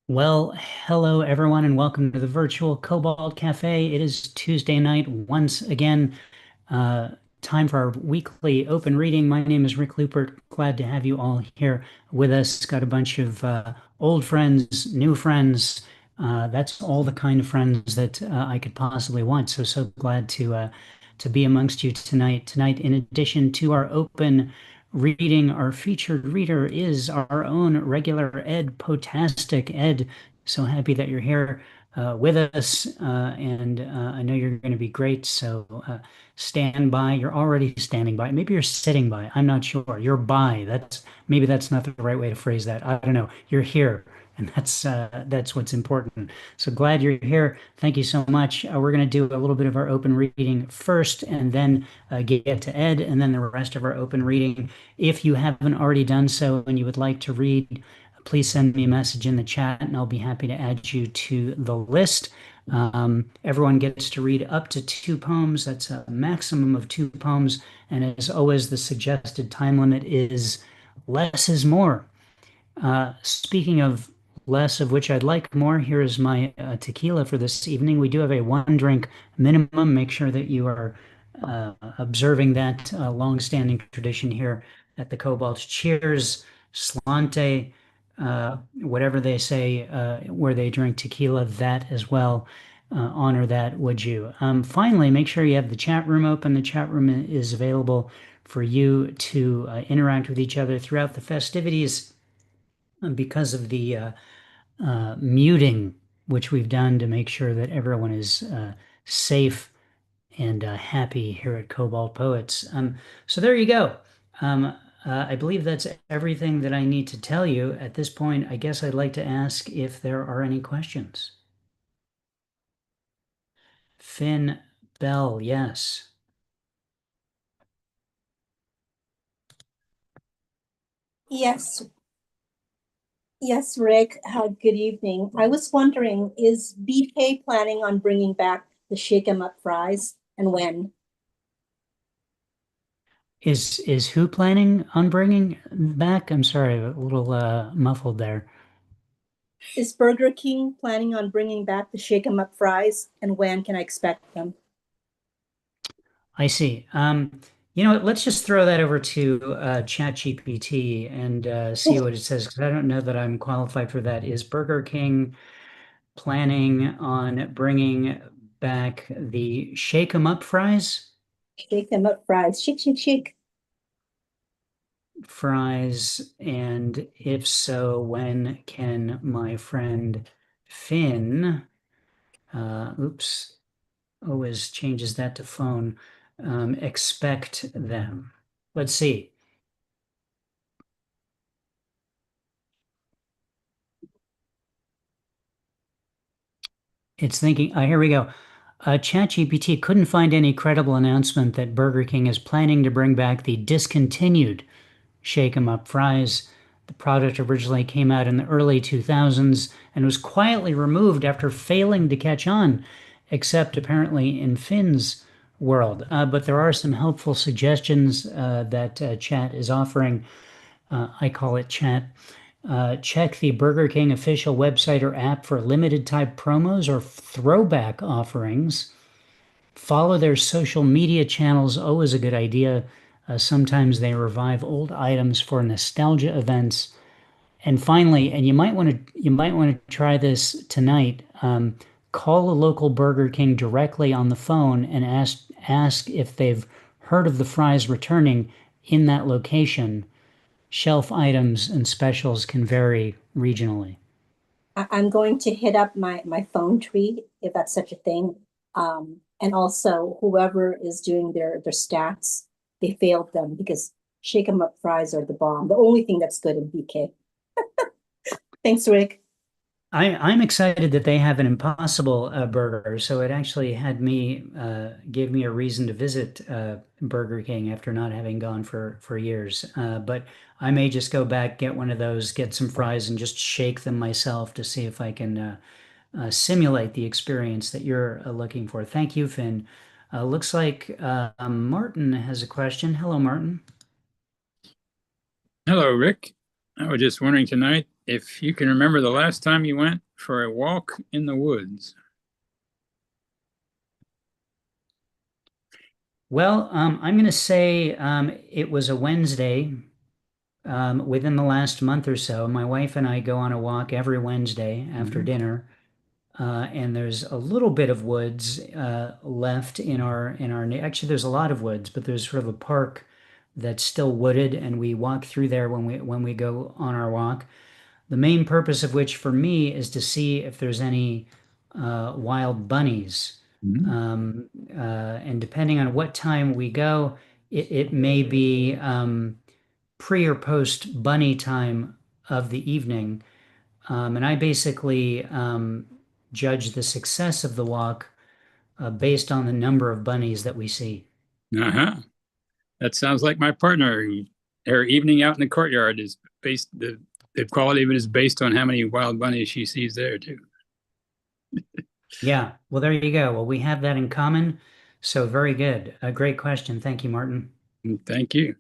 Well, hello everyone, and welcome to the virtual Cobalt Cafe. It is Tuesday night once again. Uh, Time for our weekly open reading. My name is Rick Lupert. Glad to have you all here with us. Got a bunch of old friends, new friends. That's all the kind of friends that I could possibly want. So glad to be amongst you tonight. Tonight, in addition to our open reading, our featured reader is our own regular Ed Poetastic. Ed, so happy that you're here with us, and I know you're going to be great. So stand by. You're already standing by. Maybe you're sitting by. I'm not sure. You're by. Maybe that's not the right way to phrase that. I don't know. You're here, and that's what's important. So glad you're here. Thank you so much. We're going to do a little bit of our open reading first, and then get to Ed, and then the rest of our open reading. If you haven't already done so and you would like to read, please send me a message in the chat, and I'll be happy to add you to the list. Everyone gets to read up to two poems. That's a maximum of two poems. And as always, the suggested time limit is less is more. Speaking of less, of which I'd like more, here is my tequila for this evening. We do have a one drink minimum. Make sure that you are observing that long-standing tradition here at the Cobalt. Cheers, Slante, whatever they say where they drink tequila, that as well. Honor that, would you? Finally, make sure you have the chat room open. The chat room is available for you to interact with each other throughout the festivities because of the muting, which we've done to make sure that everyone is safe and happy here at Cobalt Poets. So there you go. I believe that's everything that I need to tell you at this point. I guess I'd like to ask if there are any questions. Finn Bell, yes. Yes, yes, Rick. Good evening. I was wondering, is BK planning on bringing back the Shake 'em Up fries and when? Is who planning on bringing back? I'm sorry, a little muffled there. Is Burger King planning on bringing back the Shake 'em Up fries and when can I expect them? I see. You know what? Let's just throw that over to ChatGPT and see what it says, because I don't know that I'm qualified for that. Is Burger King planning on bringing back the Shake 'em Up fries? Shake 'em Up fries. Shake, shake, shake. Fries, and if so, when can my friend Finn, oops, always changes that to phone, expect them? Let's see. It's thinking, here we go. ChatGPT couldn't find any credible announcement that Burger King is planning to bring back the discontinued Shake 'em Up fries. The product originally came out in the early 2000s and was quietly removed after failing to catch on, except apparently in Finn's world. But there are some helpful suggestions that Chat is offering. I call it Chat. Check the Burger King official website or app for limited time promos or throwback offerings. Follow their social media channels, always a good idea. Sometimes they revive old items for nostalgia events. And finally, and you might want to try this tonight. Call a local Burger King directly on the phone and ask if they've heard of the fries returning in that location. Shelf items and specials can vary regionally. I'm going to hit up my phone tree, if that's such a thing. And also whoever is doing their stats, they failed them because Shake 'em Up fries are the bomb. The only thing that's good in BK. Thanks, Rick. I'm excited that they have an Impossible burger, so it actually gave me a reason to visit Burger King after not having gone for years. But I may just go back, get one of those, get some fries, and just shake them myself to see if I can simulate the experience that you're looking for. Thank you, Finn. Looks like Martin has a question. Hello, Martin. Hello, Rick. I was just wondering tonight if you can remember the last time you went for a walk in the woods. Well, I'm going to say it was a Wednesday within the last month or so. My wife and I go on a walk every Wednesday after Mhm. dinner, and there's a little bit of woods left actually there's a lot of woods, but there's sort of a park that's still wooded, and we walk through there when we go on our walk. The main purpose of which for me is to see if there's any wild bunnies. Mhm. And depending on what time we go, it may be pre or post bunny time of the evening. And I basically judge the success of the walk based on the number of bunnies that we see. Uh-huh. That sounds like my partner. Her evening out in the courtyard is the quality of it is based on how many wild bunnies she sees there too. Yeah, well, there you go. Well, we have that in common. So very good. A great question. Thank you, Martin. Thank you.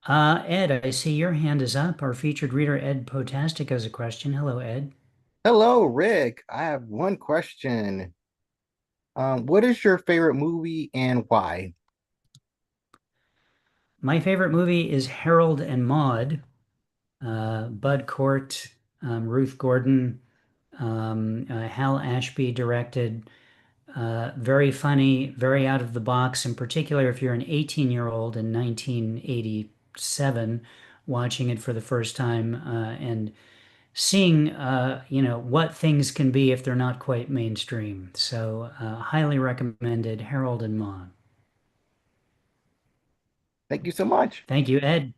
Ed, I see your hand is up. Our featured reader, Ed Poetastic, has a question. Hello, Ed. Hello, Rick. I have one question. What is your favorite movie and why? My favorite movie is Harold and Maude. Bud Cort, Ruth Gordon, Hal Ashby directed. Very funny, very out of the box, in particular if you're an 18-year-old in 1987 watching it for the first time and seeing, what things can be if they're not quite mainstream. So, highly recommended Harold and Maude. Thank you so much. Thank you, Ed.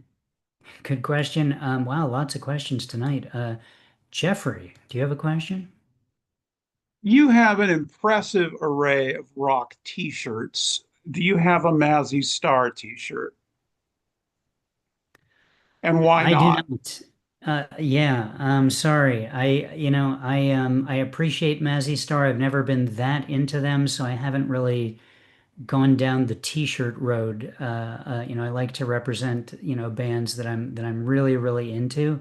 Good question. Wow, lots of questions tonight. Jeffrey, do you have a question? You have an impressive array of rock t-shirts. Do you have a Mazzy Star t-shirt? And why I do not? not. Yeah, I'm sorry. I appreciate Mazzy Star. I've never been that into them, so I haven't really gone down the t-shirt road. I like to represent, bands that I'm really, really into.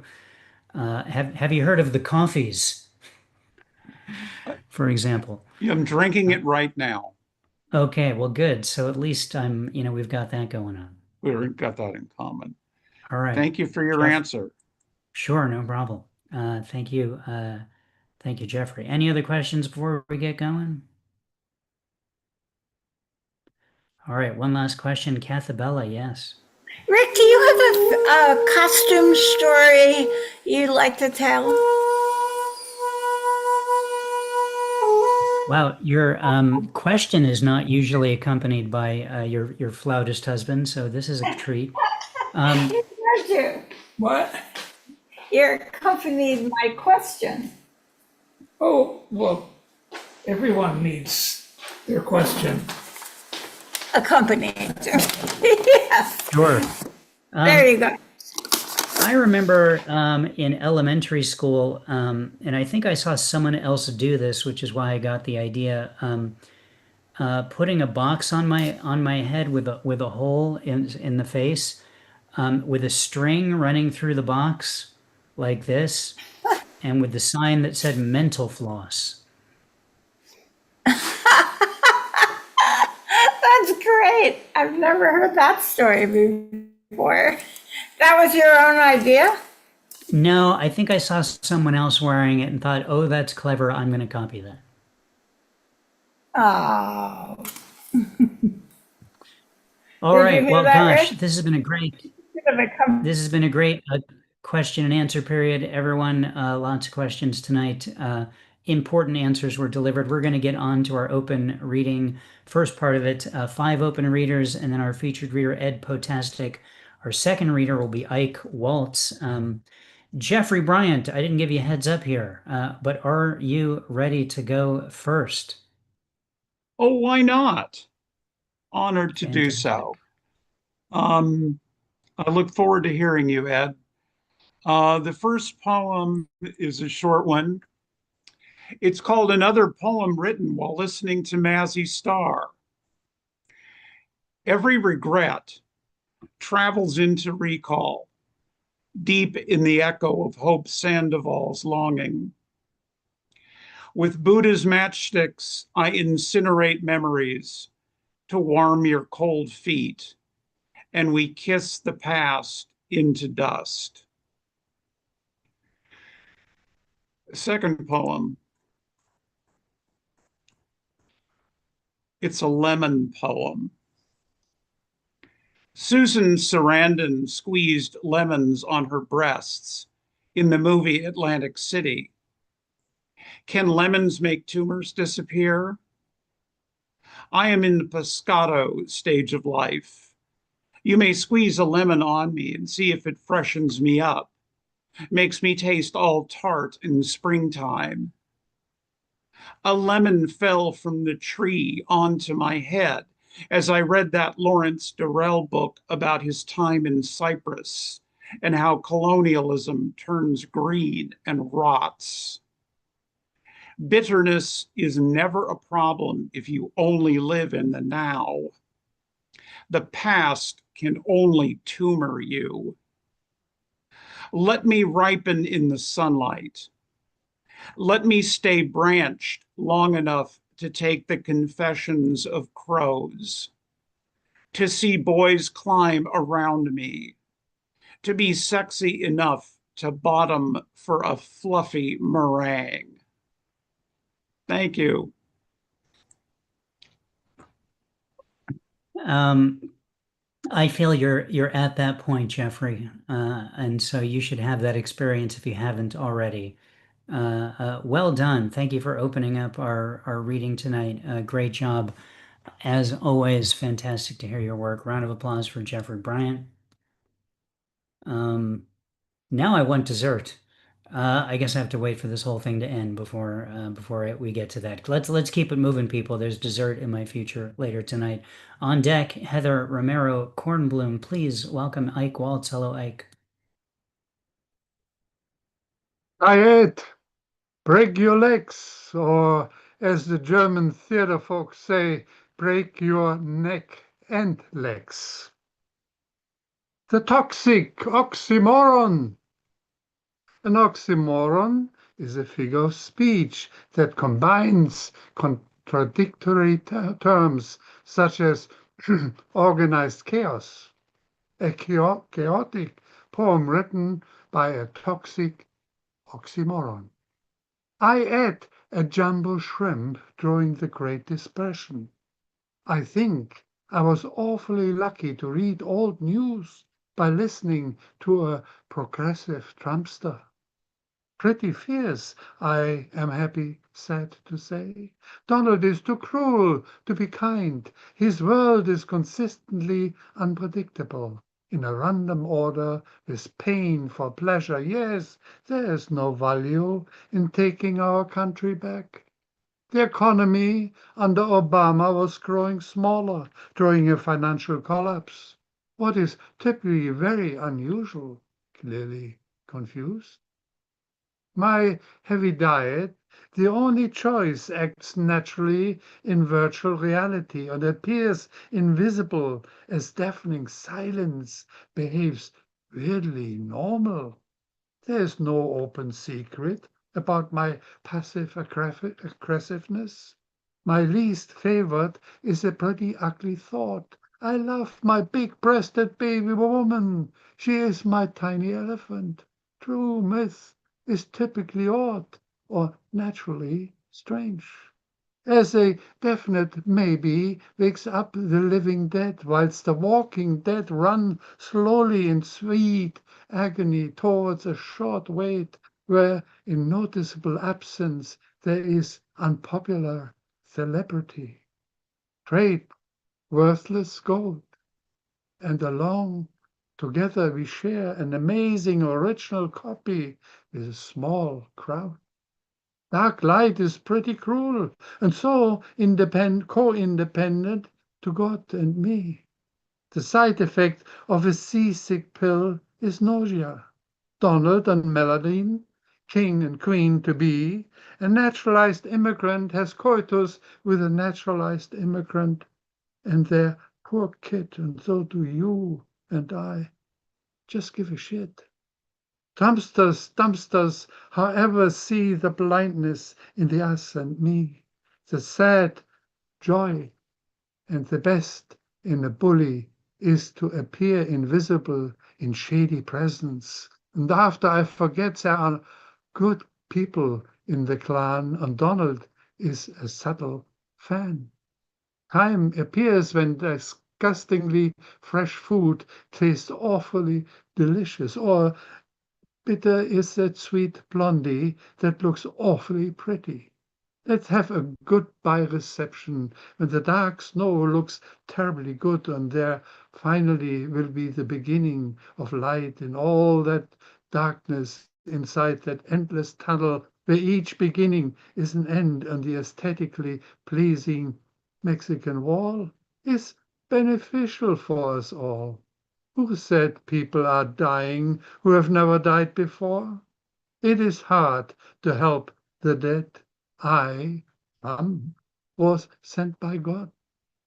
Have you heard of the Coffees, for example? I'm drinking Uh, it right now. okay, well, good. So at least we've got that going on. We've got that in common. All right. Thank you for your Jeff, answer. sure, no problem. Thank you. Thank you, Jeffrey. Any other questions before we get going? All right, one last question. Cathabella, yes. Rick, do you have a costume story you'd like to tell? Wow, your question is not usually accompanied by your flautist husband, so this is a treat. Pleasure. What? You're accompanied my question. Oh, well, everyone needs their question. Accompanied. Yes. Sure. There you go. I remember in elementary school, and I think I saw someone else do this, which is why I got the idea. Putting a box on my head with a hole in the face, with a string running through the box like this, and with the sign that said "mental floss." That's great. I've never heard that story before. That was your own idea? No, I think I saw someone else wearing it and thought, "Oh, that's clever. I'm going to copy that." Oh. All Did you right. hear Well, that, gosh, Rick? this has been a great Bit of a This has been a great question and answer period, everyone. Lots of questions tonight. Important answers were delivered. We're going to get on to our open reading. First part of it, five open readers, and then our featured reader, Ed Poetastic. Our second reader will be Ike Waltz. Jeffrey Bryant, I didn't give you a heads up here, but are you ready to go first? Oh, why not? Honored to do Fantastic. so. Um, I look forward to hearing you, Ed. The first poem is a short one. It's called Another Poem Written While Listening to Mazzy Star. Every regret travels into recall. deep in the echo of Hope Sandoval's longing. With Buddha's matchsticks, I incinerate memories to warm your cold feet, and we kiss the past into dust. Second poem. It's a lemon poem. Susan Sarandon squeezed lemons on her breasts in the movie Atlantic City. Can lemons make tumors disappear? I am in the Pescado stage of life. You may squeeze a lemon on me and see if it freshens me up, makes me taste all tart in springtime. A lemon fell from the tree onto my head as I read that Lawrence Durrell book about his time in Cyprus and how colonialism turns green and rots. Bitterness is never a problem if you only live in the now. The past can only tumor you. Let me ripen in the sunlight. Let me stay branched long enough to take the confessions of crows, to see boys climb around me, to be sexy enough to bottom for a fluffy meringue. Thank you. I feel you're at that point, Jeffrey, and so you should have that experience if you haven't already. Well done. Thank you for opening up our reading tonight. Great job. As always, fantastic to hear your work. Round of applause for Jeffrey Bryant. Now I want dessert. I guess I have to wait for this whole thing to end before we get to that. Let's keep it moving, people. There's dessert in my future later tonight. On deck, Heather Romero Kornblum. Please welcome Ike Waltz. Hello, Ike. Hi, Ed. Break your legs, or as the German theater folks say, break your neck and legs. The toxic oxymoron. An oxymoron is a figure of speech that combines contradictory terms such as organized chaos, a chaotic poem written by a toxic oxymoron. I ate a jumbo shrimp during the Great Depression. I think I was awfully lucky to read old news by listening to a progressive Trumpster. Pretty fierce, I am sad to say. Donald is too cruel to be kind. His world is consistently unpredictable. In a random order, with pain for pleasure. Yes, there is no value in taking our country back. The economy under Obama was growing smaller during a financial collapse. What is typically very unusual? Clearly confused? My heavy diet, the only choice, acts naturally in virtual reality and appears invisible as deafening silence behaves weirdly normal. There is no open secret about my passive aggressiveness. My least favorite is a pretty ugly thought. I love my big-breasted baby woman. She is my tiny elephant. True myth is typically odd or naturally strange. As a definite maybe wakes up the living dead, whilst the walking dead run slowly in sweet agony towards a short wait where in noticeable absence there is unpopular celebrity. Trade worthless gold, and along together we share an amazing original copy with a small crowd. Dark light is pretty cruel, and so co-independent to God and me. The side effect of a seasick pill is nausea. Donald and Melanie, king and queen to be, a naturalized immigrant has coitus with a naturalized immigrant and their poor kid, and so do you and I. Just give a shit. Dumpsters, dumpsters, however, see the blindness in the us and me, the sad joy, and the best in a bully is to appear invisible in shady presence. And after I forget there are good people in the clan, and Donald is a subtle fan. Time appears when disgustingly fresh food tastes awfully delicious, or bitter is that sweet blondie that looks awfully pretty. Let's have a goodbye reception when the dark snow looks terribly good, and there finally will be the beginning of light in all that darkness inside that endless tunnel where each beginning is an end, and the aesthetically pleasing Mexican wall is beneficial for us all. Who said people are dying who have never died before? It is hard to help the dead. I, was sent by God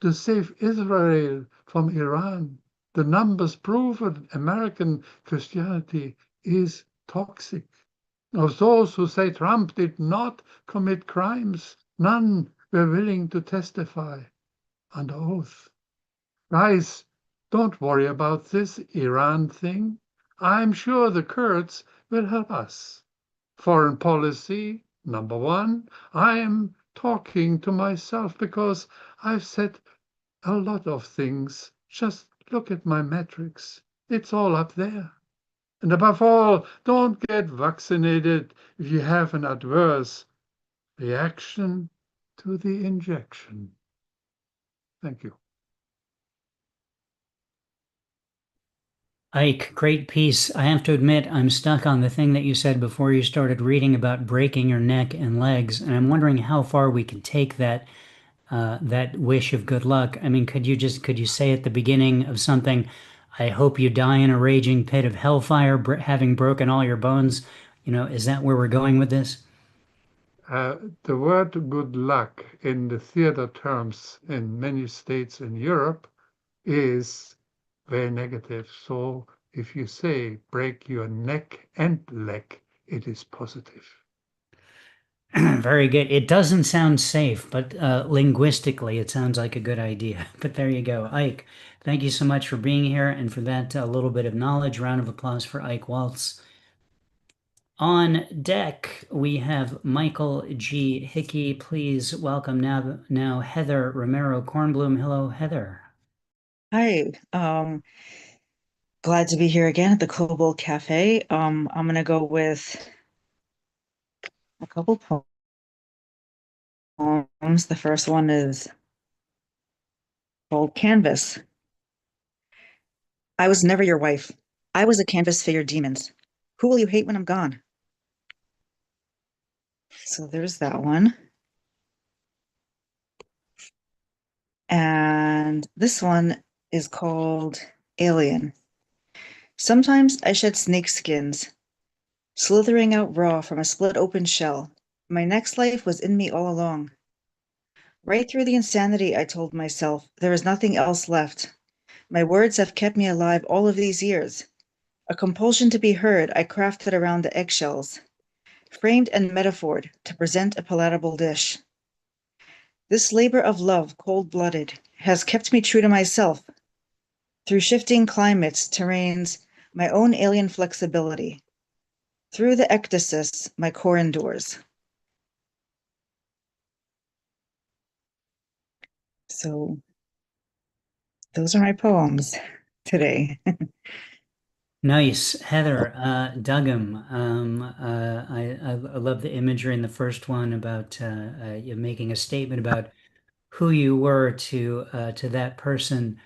to save Israel from Iran. The numbers prove that American Christianity is toxic. Of those who say Trump did not commit crimes, none were willing to testify under oath. Guys, don't worry about this Iran thing. I'm sure the Kurds will help us. Foreign policy, number one. I am talking to myself because I've said a lot of things. Just look at my metrics. It's all up there. And above all, don't get vaccinated if you have an adverse reaction to the injection. Thank you. Ike, great piece. I have to admit, I'm stuck on the thing that you said before you started reading about breaking your neck and legs, and I'm wondering how far we can take that wish of good luck. I mean, could you say at the beginning of something, I hope you die in a raging pit of hellfire, having broken all your bones? Is that where we're going with this? The word good luck in the theater terms in many states in Europe is very negative. So if you say break your neck and leg, it is positive. Very good. It doesn't sound safe, but linguistically, it sounds like a good idea. But there you go. Ike, thank you so much for being here and for that little bit of knowledge. Round of applause for Ike Waltz. On deck, we have Michael G. Hickey. Please welcome now Heather Romero Kornblum. Hello, Heather. Hi, glad to be here again at the Cobalt Cafe. I'm gonna go with a couple poems. The first one is called Canvas. I was never your wife. I was a canvas for your demons. Who will you hate when I'm gone? So there's that one. And this one is called Alien. Sometimes I shed snake skins, slithering out raw from a split open shell. My next life was in me all along. Right through the insanity, I told myself, there is nothing else left. My words have kept me alive all of these years. A compulsion to be heard, I crafted around the eggshells, framed and metaphored to present a palatable dish. This labor of love, cold-blooded, has kept me true to myself. Through shifting climates, terrains, my own alien flexibility. Through the ectasis, my core endures. So those are my poems today. Nice, Heather. Dug 'em. I love the imagery in the first one about you making a statement about who you were to that person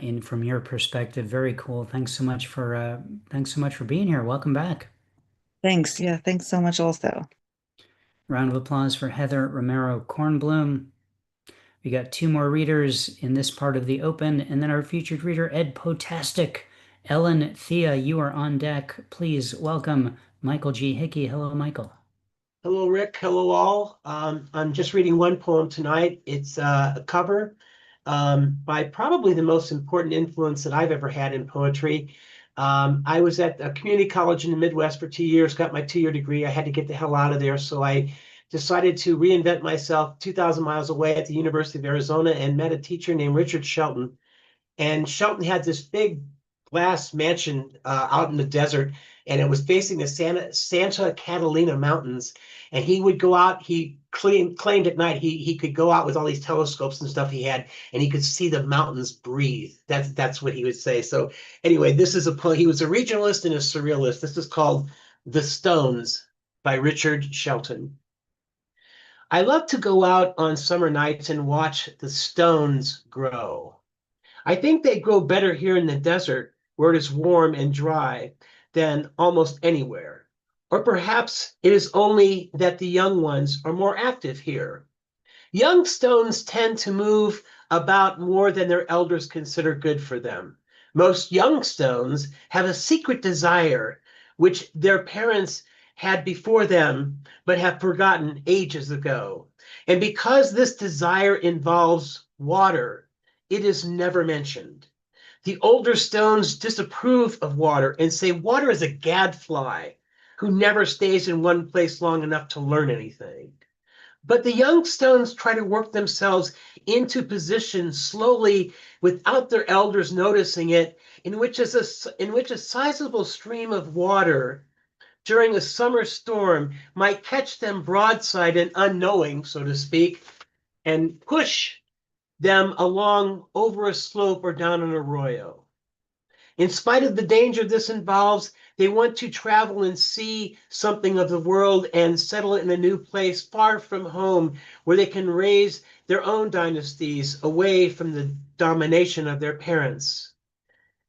in from your perspective. Very cool. Thanks so much for being here. Welcome back. Thanks. Yeah, thanks so much also. Round of applause for Heather Romero Kornblum. We got two more readers in this part of the open, and then our featured reader, Ed Poetastic. Ellen Thea, you are on deck. Please welcome Michael G. Hickey. Hello, Michael. Hello, Rick. Hello, all. I'm just reading one poem tonight. It's a cover by probably the most important influence that I've ever had in poetry, I was at a community college in the Midwest for 2 years, got my 2-year degree. I had to get the hell out of there. So I decided to reinvent myself 2,000 miles away at the University of Arizona and met a teacher named Richard Shelton. And Shelton had this big glass mansion out in the desert, and it was facing the Santa Catalina Mountains. And he would go out, he claimed at night he could go out with all these telescopes and stuff he had, and he could see the mountains breathe. That's what he would say. So anyway, this is he was a regionalist and a surrealist. This is called The Stones by Richard Shelton. I love to go out on summer nights and watch the stones grow. I think they grow better here in the desert, where it is warm and dry, than almost anywhere. Or perhaps it is only that the young ones are more active here. Young stones tend to move about more than their elders consider good for them. Most young stones have a secret desire, which their parents had before them, but have forgotten ages ago. And because this desire involves water, it is never mentioned. The older stones disapprove of water and say water is a gadfly who never stays in one place long enough to learn anything. But the young stones try to work themselves into position slowly without their elders noticing it, in which a sizable stream of water during a summer storm might catch them broadside and unknowing, so to speak, and push them along over a slope or down an arroyo. In spite of the danger this involves, they want to travel and see something of the world and settle in a new place far from home, where they can raise their own dynasties away from the domination of their parents.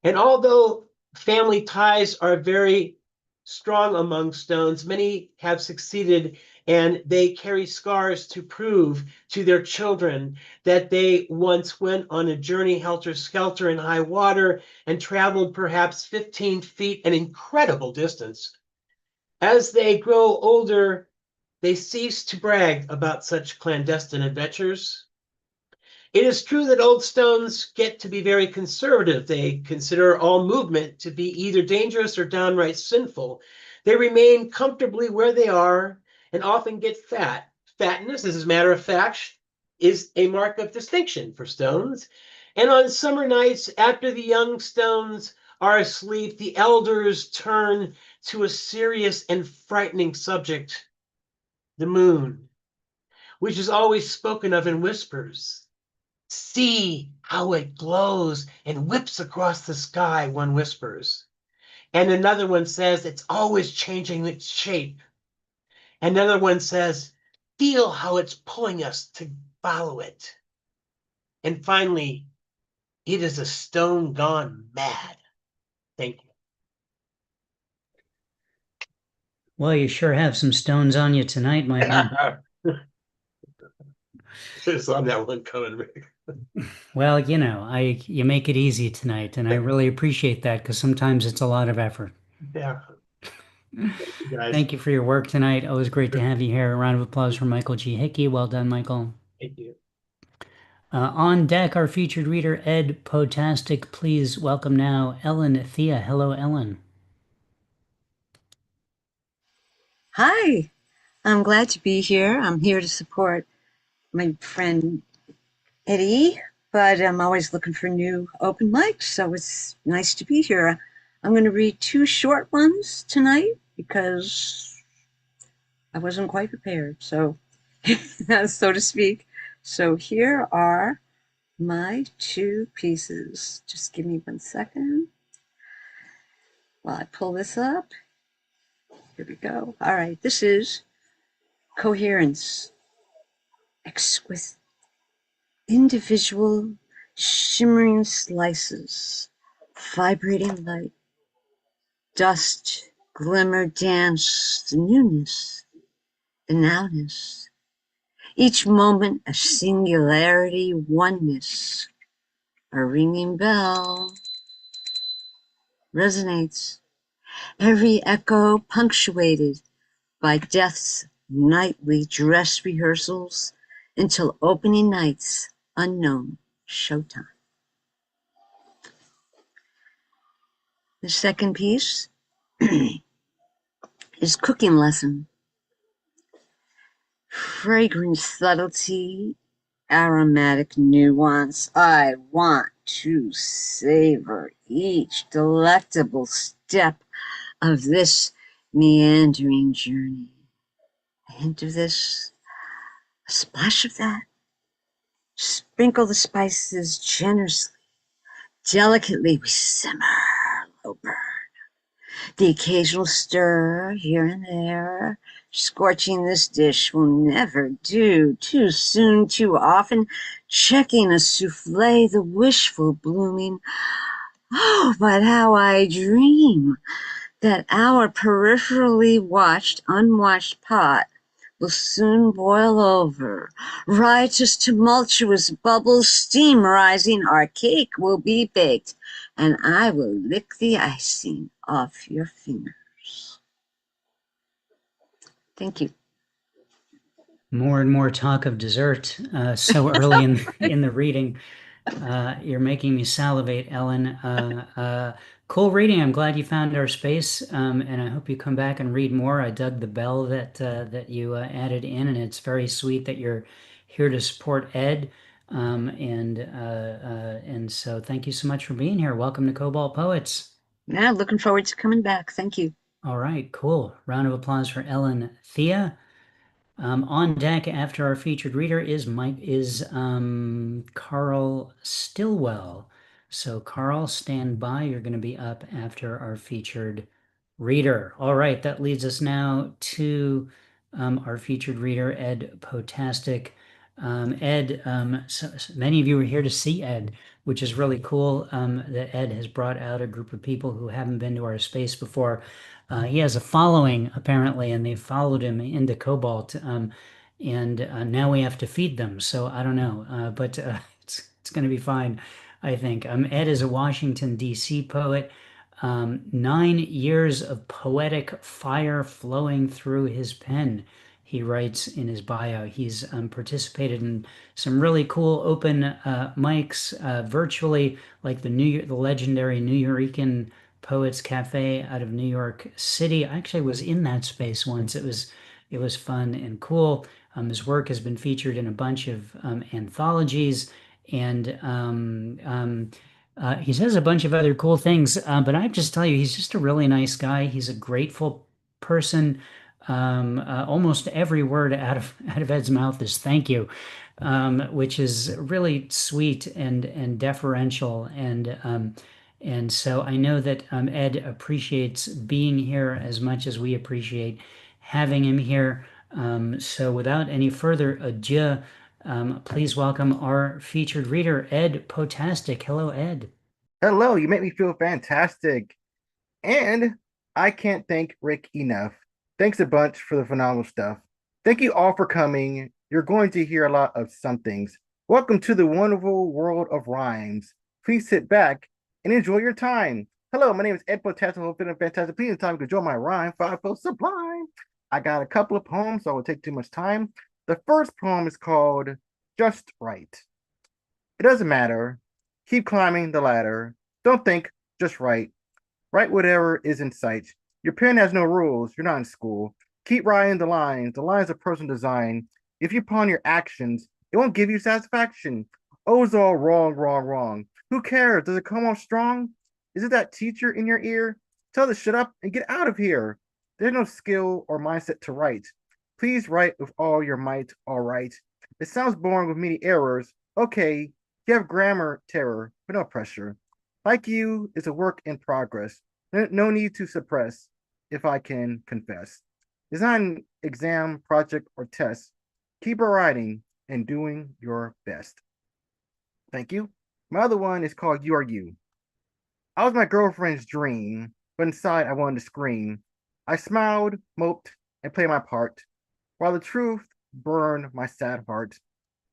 And although family ties are very strong among stones, many have succeeded, and they carry scars to prove to their children that they once went on a journey helter-skelter in high water and traveled perhaps 15 feet, an incredible distance. As they grow older, they cease to brag about such clandestine adventures. It is true that old stones get to be very conservative. They consider all movement to be either dangerous or downright sinful. They remain comfortably where they are and often get fat. Fatness, as a matter of fact, is a mark of distinction for stones. And on summer nights, after the young stones are asleep, the elders turn to a serious and frightening subject, the moon, which is always spoken of in whispers. See how it glows and whips across the sky, one whispers. And another one says it's always changing its shape. Another one says, feel how it's pulling us to follow it. And finally, it is a stone gone mad. Thank you. Well, you sure have some stones on you tonight, Michael. Should have saw that one coming, Rick. Well, you make it easy tonight, and I really appreciate that, because sometimes it's a lot of effort. Yeah. Thank you, guys. Thank you for your work tonight. Always great to have you here. A round of applause for Michael G. Hickey. Well done, Michael. Thank you. On deck, our featured reader, Ed Poetastic. Please welcome now Ellen Thea. Hello, Ellen. Hi, I'm glad to be here. I'm here to support my friend Eddie, but I'm always looking for new open mics, so it's nice to be here. I'm going to read 2 short ones tonight because I wasn't quite prepared, so so to speak. So here are my 2 pieces. Just give me 1 second while I pull this up. Here we go. All right, this is Coherence. Exquisite, individual, shimmering slices, vibrating light, dust, glimmer, dance, the newness, the nowness. Each moment a singularity, oneness, a ringing bell resonates. Every echo punctuated by death's nightly dress rehearsals until opening night's unknown showtime. The second piece is Cooking Lesson. Fragrant subtlety, aromatic nuance. I want to savor each delectable step of this meandering journey. A hint of this, a splash of that. Sprinkle the spices generously. Delicately we simmer, low burn. The occasional stir here and there. Scorching this dish will never do. Too soon, too often. Checking a souffle, the wishful blooming. Oh, but how I dream that our peripherally watched, unwatched pot will soon boil over. Riotous, tumultuous bubbles, steam rising, our cake will be baked, and I will lick the icing off your fingers. Thank you. More and more talk of dessert so early in the reading. You're making me salivate, Ellen. Cool reading. I'm glad you found our space, and I hope you come back and read more. I dug the bell that you added in, and it's very sweet that you're here to support Ed. And so thank you so much for being here. Welcome to Cobalt Poets. Yeah, looking forward to coming back. Thank you. All right, cool. Round of applause for Ellen Thea. On deck after our featured reader is Carl Stillwell. So Carl, stand by. You're going to be up after our featured reader. All right, that leads us now to our featured reader, Ed Poetastic. Ed, so many of you are here to see Ed, which is really cool that Ed has brought out a group of people who haven't been to our space before. He has a following apparently, and they followed him into Cobalt, and now we have to feed them. So I don't know, but it's going to be fine, I think. Ed is a Washington, D.C. poet. 9 years of poetic fire flowing through his pen, he writes in his bio. He's participated in some really cool open mics virtually, like the legendary New Yorican Poets Cafe out of New York City. I actually was in that space once. It was fun and cool. His work has been featured in a bunch of anthologies, and he says a bunch of other cool things. But I have to tell you, he's just a really nice guy. He's a grateful person. Almost every word out of Ed's mouth is thank you, which is really sweet and deferential. And so I know that Ed appreciates being here as much as we appreciate having him here. So without any further ado, please welcome our featured reader, Ed Poetastic. Hello, Ed. Hello, you make me feel fantastic. And I can't thank Rick enough. Thanks a bunch for the phenomenal stuff. Thank you all for coming. You're going to hear a lot of somethings. Welcome to the wonderful world of rhymes. Please sit back and enjoy your time. Hello, my name is Ed Poetastic. Hope you're fantastic. Please time to enjoy my rhyme. Five sublime. I got a couple of poems, so I will take too much time. The first poem is called Just Right. It doesn't matter. Keep climbing the ladder. Don't think, just write. Write whatever is in sight. Your pen has no rules. You're not in school. Keep writing the lines. The lines of personal design. If you pawn your actions, it won't give you satisfaction. Oh, it's all wrong, wrong, wrong. Who cares? Does it come off strong? Is it that teacher in your ear? Tell the shut up and get out of here. There's no skill or mindset to write. Please write with all your might, all right. It sounds boring with many errors. Okay, you have grammar terror, but no pressure. Like you, it's a work in progress. No need to suppress, if I can confess. It's not an exam, project, or test. Keep writing and doing your best. Thank you. My other one is called You Are You. I was my girlfriend's dream, but inside I wanted to scream. I smiled, moped, and played my part, while the truth burned my sad heart.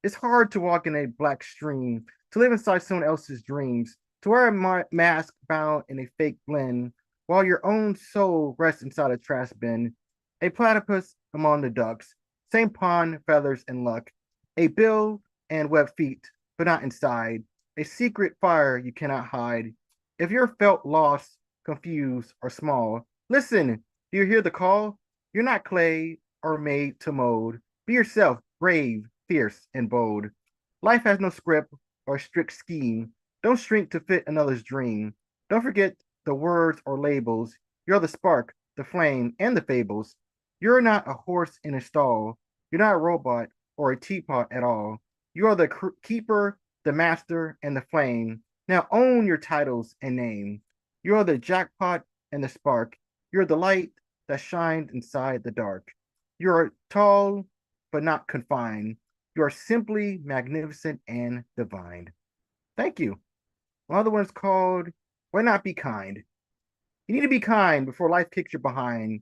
It's hard to walk in a black stream, to live inside someone else's dreams, to wear a mask bound in a fake blend, while your own soul rests inside a trash bin. A platypus among the ducks, same pond, feathers, and luck. A bill and web feet, but not inside. A secret fire you cannot hide. If you're felt lost, confused, or small. Listen, do you hear the call? You're not clay or made to mold. Be yourself, brave, fierce, and bold. Life has no script or strict scheme. Don't shrink to fit another's dream. Don't forget the words or labels. You're the spark, the flame, and the fables. You're not a horse in a stall. You're not a robot or a teapot at all. You are the keeper, the master, and the flame. Now own your titles and name. You are the jackpot and the spark. You're the light that shines inside the dark. You are tall, but not confined. You are simply magnificent and divine. Thank you. Another one's called Why Not Be Kind? You need to be kind before life kicks you behind.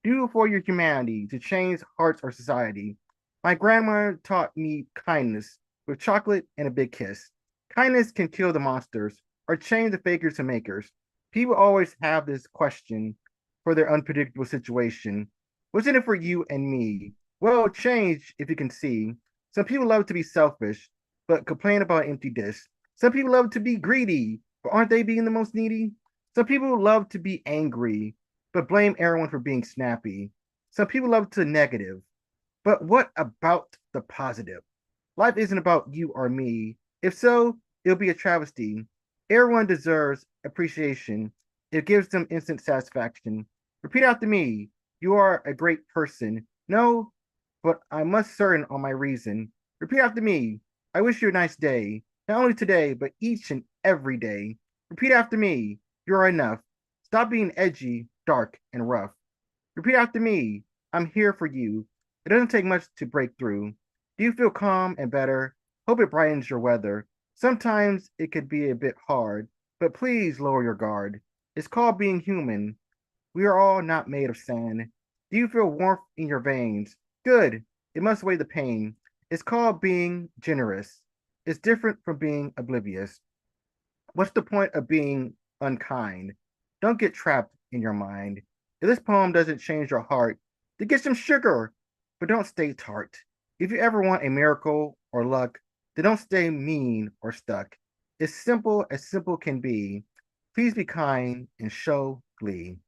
Do for your humanity to change hearts or society. My grandmother taught me kindness with chocolate and a big kiss. Kindness can kill the monsters or change the fakers to makers. People always have this question for their unpredictable situation. What's in it for you and me? Well, change if you can see. Some people love to be selfish, but complain about empty dish. Some people love to be greedy, but aren't they being the most needy? Some people love to be angry, but blame everyone for being snappy. Some people love to negative, but what about the positive? Life isn't about you or me. If so, it'll be a travesty. Everyone deserves appreciation. It gives them instant satisfaction. Repeat after me. You are a great person. No, but I must certain on my reason. Repeat after me. I wish you a nice day. Not only today, but each and every day. Repeat after me. You are enough. Stop being edgy, dark, and rough. Repeat after me. I'm here for you. It doesn't take much to break through. Do you feel calm and better? Hope it brightens your weather. Sometimes it could be a bit hard, but please lower your guard. It's called being human. We are all not made of sand. Do you feel warmth in your veins? Good. It must weigh the pain. It's called being generous. It's different from being oblivious. What's the point of being unkind? Don't get trapped in your mind. If this poem doesn't change your heart, then get some sugar, but don't stay tart. If you ever want a miracle or luck, then don't stay mean or stuck. It's simple as simple can be. Please be kind and show glee.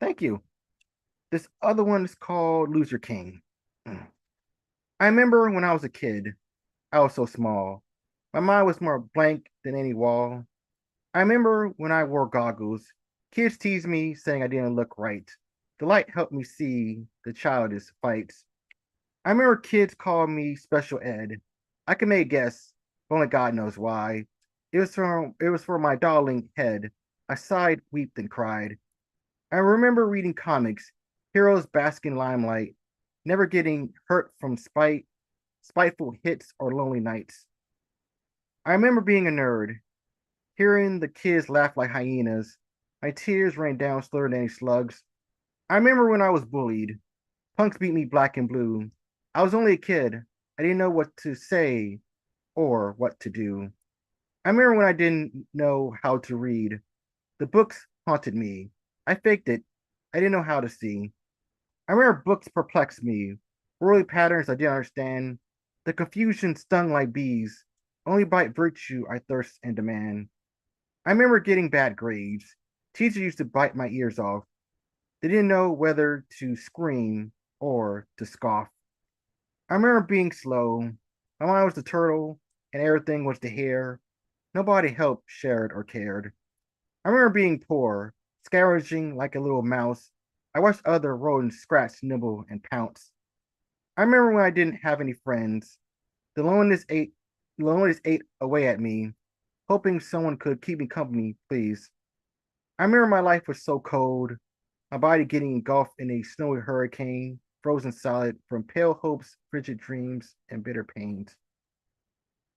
Thank you. This other one is called Loser King. I remember when I was a kid, I was so small. My mind was more blank than any wall. I remember when I wore goggles, kids teased me saying I didn't look right. The light helped me see the childish fights. I remember kids called me Special Ed. I can make a guess, but only God knows why. It was for my darling head. I sighed, wept, and cried. I remember reading comics, heroes basking in limelight, never getting hurt from spiteful hits, or lonely nights. I remember being a nerd, hearing the kids laugh like hyenas. My tears rained down slower than any slugs. I remember when I was bullied. Punks beat me black and blue. I was only a kid. I didn't know what to say or what to do. I remember when I didn't know how to read. The books haunted me. I faked it. I didn't know how to see. I remember books perplexed me. Worldly patterns I didn't understand. The confusion stung like bees. Only by virtue I thirst and demand. I remember getting bad grades. Teachers used to bite my ears off. They didn't know whether to scream or to scoff. I remember being slow. My mind was the turtle, and everything was the hare. Nobody helped, shared, or cared. I remember being poor, scavenging like a little mouse. I watched other rodents scratch, nibble, and pounce. I remember when I didn't have any friends. The loneliness ate away at me, hoping someone could keep me company, please. I remember my life was so cold, my body getting engulfed in a snowy hurricane, frozen solid from pale hopes, frigid dreams, and bitter pains.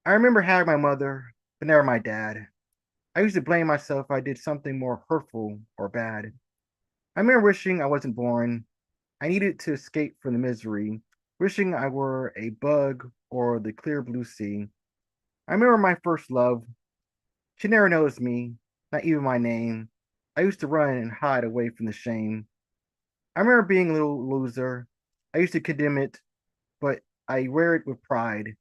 I remember having my mother, but never my dad. I used to blame myself if I did something more hurtful or bad. I remember wishing I wasn't born. I needed to escape from the misery, wishing I were a bug or the clear blue sea. I remember my first love. She never noticed me, not even my name. I used to run and hide away from the shame. I remember being a little loser. I used to condemn it, but I wear it with pride.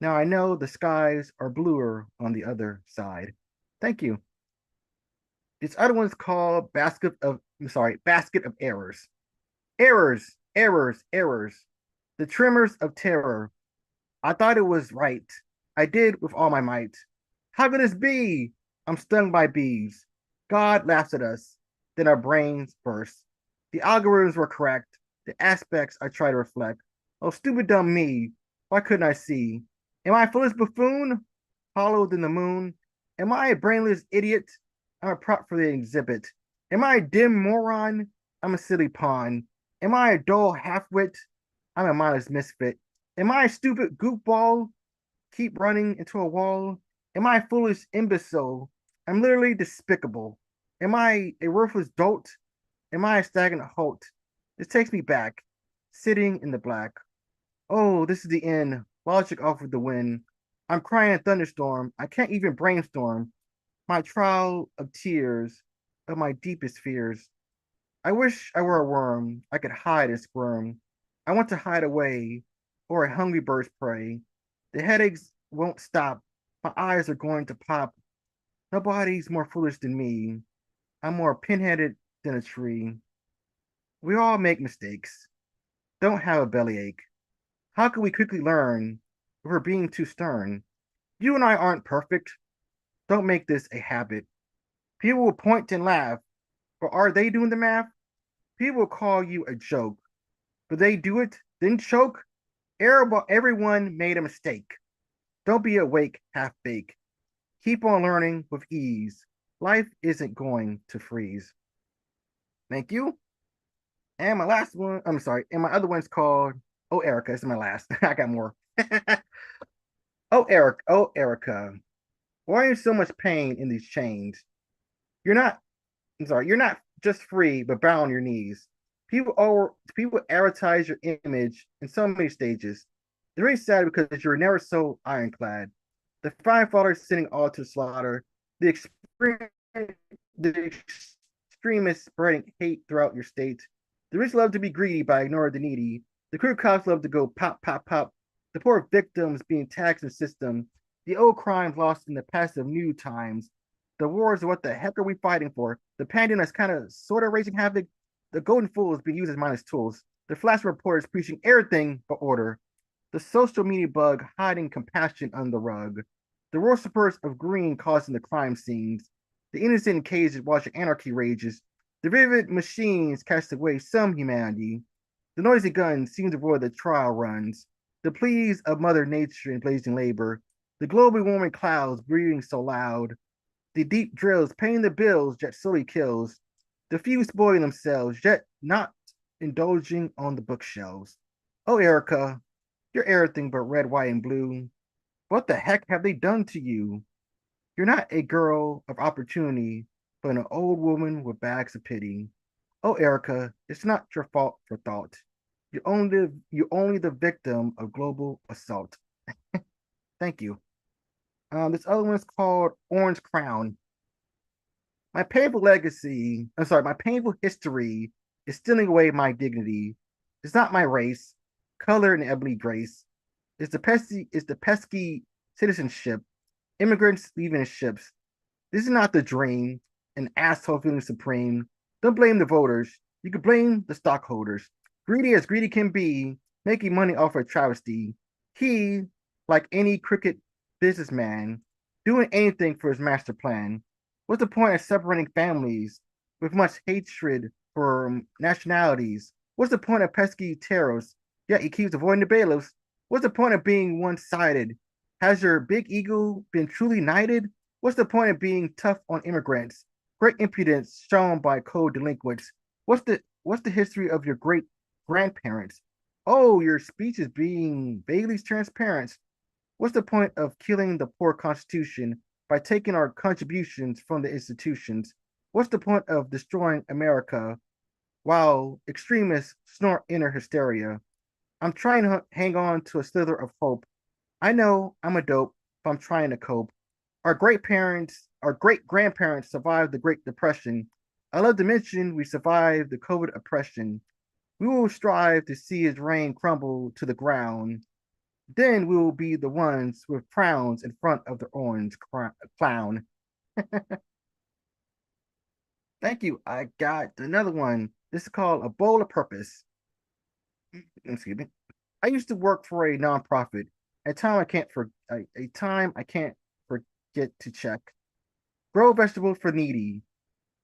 Now I know the skies are bluer on the other side. Thank you. This other one's called Basket of Errors. Errors, errors, errors. The tremors of terror. I thought it was right. I did with all my might. How could this be? I'm stung by bees. God laughs at us. Then our brains burst. The algorithms were correct. The aspects I try to reflect. Oh, stupid dumb me. Why couldn't I see? Am I a foolish buffoon? Hollowed in the moon? Am I a brainless idiot? I'm a prop for the exhibit. Am I a dim moron? I'm a silly pawn. Am I a dull half-wit? I'm a modest misfit. Am I a stupid goofball? Keep running into a wall? Am I a foolish imbecile? I'm literally despicable. Am I a worthless dolt? Am I a stagnant halt? This takes me back, sitting in the black. Oh, this is the end. Logic offered the win. I'm crying a thunderstorm. I can't even brainstorm. My trial of tears, of my deepest fears. I wish I were a worm. I could hide and squirm. I want to hide away, or a hungry bird's prey. The headaches won't stop. My eyes are going to pop. Nobody's more foolish than me. I'm more pinheaded than a tree. We all make mistakes. Don't have a bellyache. How can we quickly learn if we're being too stern? You and I aren't perfect. Don't make this a habit. People will point and laugh, but are they doing the math? People will call you a joke. But they do it, then choke. Everyone made a mistake. Don't be awake, half baked. Keep on learning with ease. Life isn't going to freeze. Thank you. And my last one, I'm sorry, and my other one's called Oh Erica. This is my last. I got more. Oh Erica. Why are you so much pain in these chains? You're not, you're not just free, but bound on your knees. People advertise your image in so many stages. It's really sad because you're never so ironclad. The fine father sending all to slaughter. The, the extremists spreading hate throughout your state. The rich love to be greedy by ignoring the needy. The cruel cops love to go pop, pop, pop. The poor victims being taxed in the system. The old crimes lost in the past of new times. The wars, what the heck are we fighting for? The pandemic is kind of sort of raising havoc. The golden fool is being used as mindless tools. The flash reporters preaching everything but order. The social media bug hiding compassion under the rug. The worshippers of green causing the crime scenes. The innocent in cages watching anarchy rages. The vivid machines cast away some humanity. The noisy guns seem to avoid the trial runs. The pleas of Mother Nature in blazing labor. The global warming clouds breathing so loud. The deep drills paying the bills yet slowly kills. The few spoiling themselves yet not indulging on the bookshelves. Oh, Erica, you're everything but red, white, and blue. What the heck have they done to you? You're not a girl of opportunity, but an old woman with bags of pity. Oh, Erica, it's not your fault for thought. You're only the victim of global assault. Thank you. This other one's called Orange Crown. My painful history is stealing away my dignity. It's not my race, color, and ebony grace. It's the pesky citizenship, immigrants leaving in ships. This is not the dream, an asshole feeling supreme. Don't blame the voters. You can blame the stockholders. Greedy as greedy can be, making money off a travesty. He, like any crooked businessman, doing anything for his master plan. What's the point of separating families with much hatred for nationalities? What's the point of pesky terrorists? Yet he keeps avoiding the bailiffs. What's the point of being one-sided? Has your big ego been truly knighted? What's the point of being tough on immigrants? Great impudence shown by co-delinquents. What's the history of your great grandparents? Oh, your speech is being vaguely transparent. What's the point of killing the poor Constitution by taking our contributions from the institutions? What's the point of destroying America while extremists snort inner hysteria? I'm trying to hang on to a slither of hope. I know I'm a dope, but I'm trying to cope. Our great grandparents survived the Great Depression. I love to mention we survived the COVID oppression. We will strive to see his reign crumble to the ground. Then we will be the ones with crowns in front of the orange clown. Thank you. I got another one. This is called A Bowl of Purpose. Excuse me. I used to work for a nonprofit. A time I can't forget to check. Grow vegetables for needy,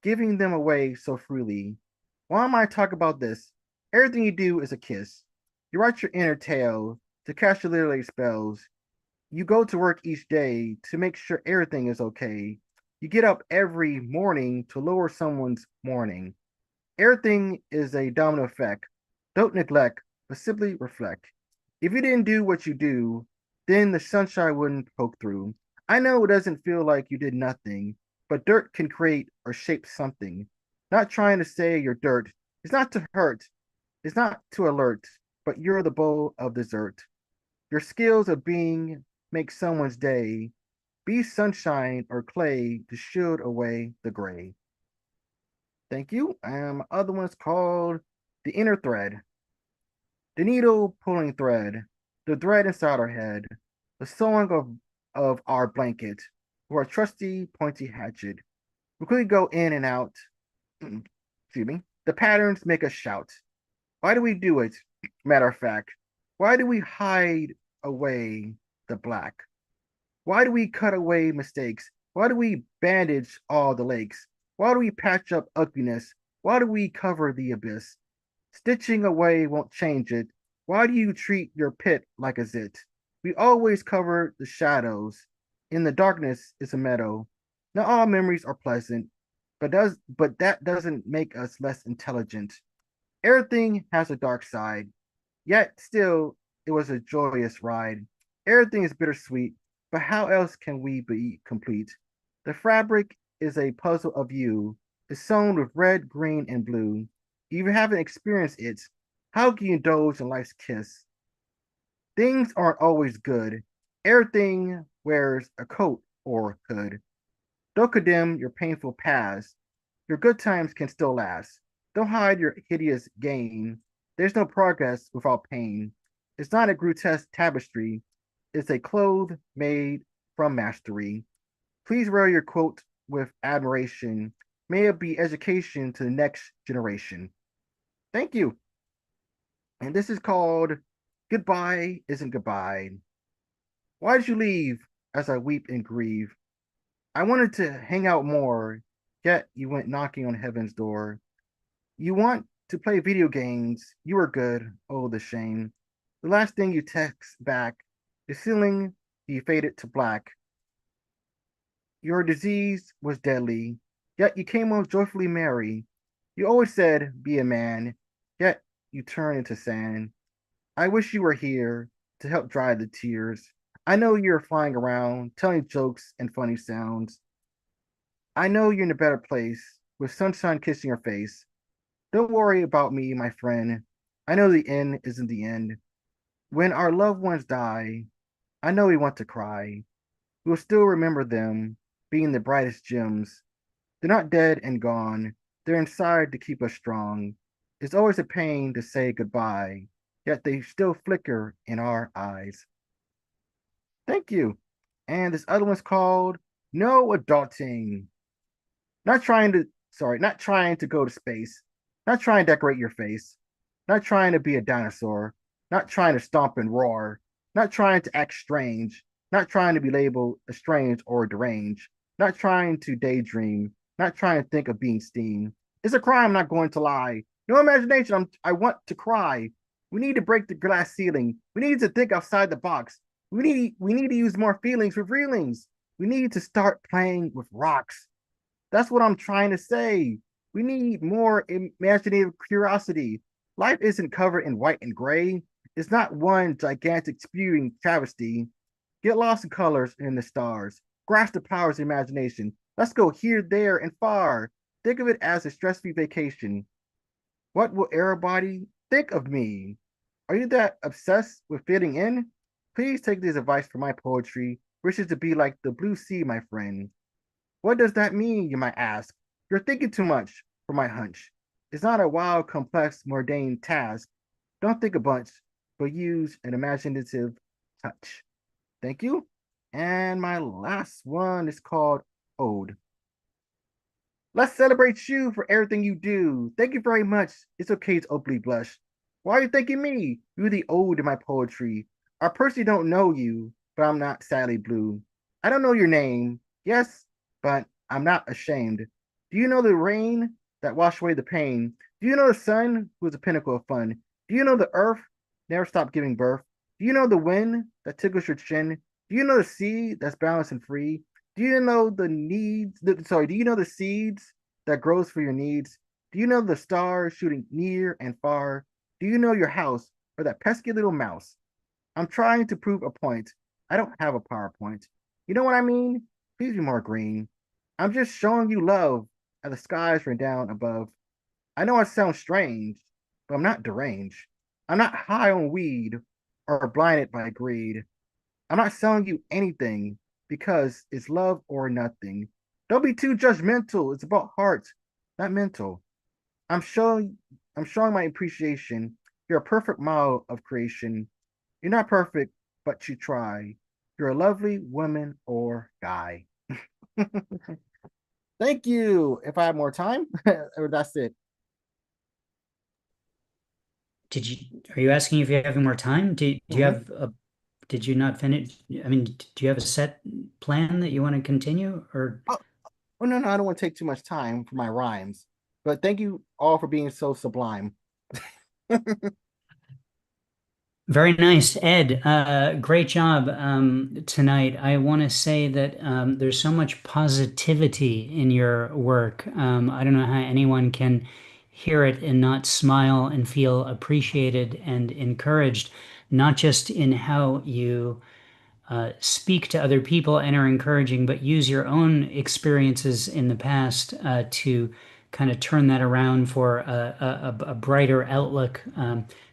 giving them away so freely. Why am I talking about this? Everything you do is a kiss. You write your inner tale to cast your literary spells. You go to work each day to make sure everything is okay. You get up every morning to lower someone's morning. Everything is a domino effect. Don't neglect, but simply reflect. If you didn't do what you do, then the sunshine wouldn't poke through. I know it doesn't feel like you did nothing, but dirt can create or shape something. Not trying to say you're dirt. It's not to hurt. It's not to alert, but you're the bowl of dessert. Your skills of being make someone's day. Be sunshine or clay to shield away the gray. Thank you. My other one's called The Inner Thread. The needle pulling thread, the thread inside our head, the sewing of our blanket, or a trusty pointy hatchet. We quickly go in and out. Excuse me. The patterns make us shout. Why do we do it? Matter of fact, why do we hide away the black? Why do we cut away mistakes? Why do we bandage all the lakes? Why do we patch up ugliness? Why do we cover the abyss? Stitching away won't change it. Why do you treat your pit like a zit? We always cover the shadows. In the darkness is a meadow. Not all memories are pleasant, but that doesn't make us less intelligent. Everything has a dark side, yet still it was a joyous ride. Everything is bittersweet, but how else can we be complete? The fabric is a puzzle of you. It's sewn with red, green, and blue. If you haven't experienced it, how can you indulge in life's kiss? Things aren't always good. Everything wears a coat or hood. Don't condemn your painful past. Your good times can still last. Don't hide your hideous gain. There's no progress without pain. It's not a grotesque tapestry. It's a cloth made from mastery. Please wear your quote with admiration. May it be education to the next generation. Thank you. And this is called Goodbye Isn't Goodbye. Why did you leave as I weep and grieve? I wanted to hang out more, yet you went knocking on heaven's door. You want to play video games. You were good. Oh, the shame. The last thing you text back, the ceiling, you faded to black. Your disease was deadly, yet you came home joyfully merry. You always said, be a man, yet you turn into sand. I wish you were here to help dry the tears. I know you're flying around, telling jokes and funny sounds. I know you're in a better place, with sunshine kissing your face. Don't worry about me, my friend. I know the end isn't the end. When our loved ones die, I know we want to cry. We'll still remember them being the brightest gems. They're not dead and gone. They're inside to keep us strong. It's always a pain to say goodbye, yet they still flicker in our eyes. Thank you. And this other one's called No Adulting. Not trying to go to space, not trying to decorate your face, not trying to be a dinosaur, not trying to stomp and roar, not trying to act strange, not trying to be labeled estranged or deranged, not trying to daydream, not trying to think of being steamed. It's a crime, not going to lie. No imagination, I want to cry. We need to break the glass ceiling. We need to think outside the box. We need to use more feelings with feelings. We need to start playing with rocks. That's what I'm trying to say. We need more imaginative curiosity. Life isn't covered in white and gray. It's not one gigantic spewing travesty. Get lost in colors and the stars. Grasp the powers of imagination. Let's go here, there, and far. Think of it as a stress-free vacation. What will everybody think of me? Are you that obsessed with fitting in? Please take this advice from my poetry, which is to be like the blue sea, my friend. What does that mean, you might ask? You're thinking too much for my hunch. It's not a wild, complex, mundane task. Don't think a bunch, but use an imaginative touch. Thank you. And my last one is called Ode. Let's celebrate you for everything you do. Thank you very much. It's okay to openly blush. Why are you thanking me? You're the ode in my poetry. I personally don't know you, but I'm not sadly blue. I don't know your name, yes, but I'm not ashamed. Do you know the rain that washed away the pain? Do you know the sun who is the pinnacle of fun? Do you know the earth never stopped giving birth? Do you know the wind that tickles your chin? Do you know the sea that's balanced and free? Do you know the needs? Do you know the seeds that grows for your needs? Do you know the stars shooting near and far? Do you know your house or that pesky little mouse? I'm trying to prove a point. I don't have a PowerPoint. You know what I mean? Please be more green. I'm just showing you love as the skies rain down above. I know I sound strange, but I'm not deranged. I'm not high on weed or blinded by greed. I'm not selling you anything because it's love or nothing. Don't be too judgmental. It's about heart, not mental. I'm showing I'm showing my appreciation. You're a perfect model of creation. You're not perfect, but you try. You're a lovely woman or guy. Thank you. If I have more time, that's it. Are you asking if you're having more time? Do you Mhm. have a, did you not finish? I mean, do you have a set plan that you want to continue or? Oh, oh, no, no, I don't want to take too much time for my rhymes. But thank you all for being so sublime. Very nice, Ed. Great job tonight. I want to say that there's so much positivity in your work. I don't know how anyone can hear it and not smile and feel appreciated and encouraged, not just in how you speak to other people and are encouraging, but use your own experiences in the past to kind of turn that around for a brighter outlook.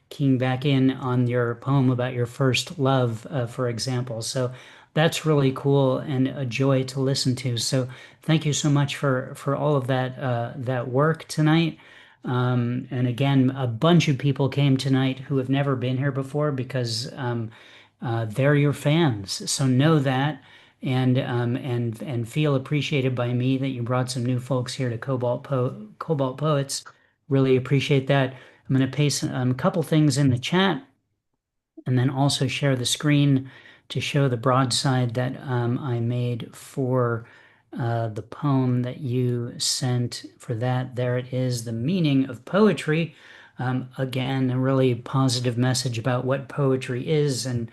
Keying back in on your poem about your first love, for example. So that's really cool and a joy to listen to. So thank you so much for all of that work tonight. And again, a bunch of people came tonight who have never been here before because they're your fans. So know that and feel appreciated by me that you brought some new folks here to Cobalt Poets. Really appreciate that. I'm going to paste a couple things in the chat and then also share the screen to show the broadside that I made for the poem that you sent for that. There it is, The Meaning of Poetry. Again, a really positive message about what poetry is and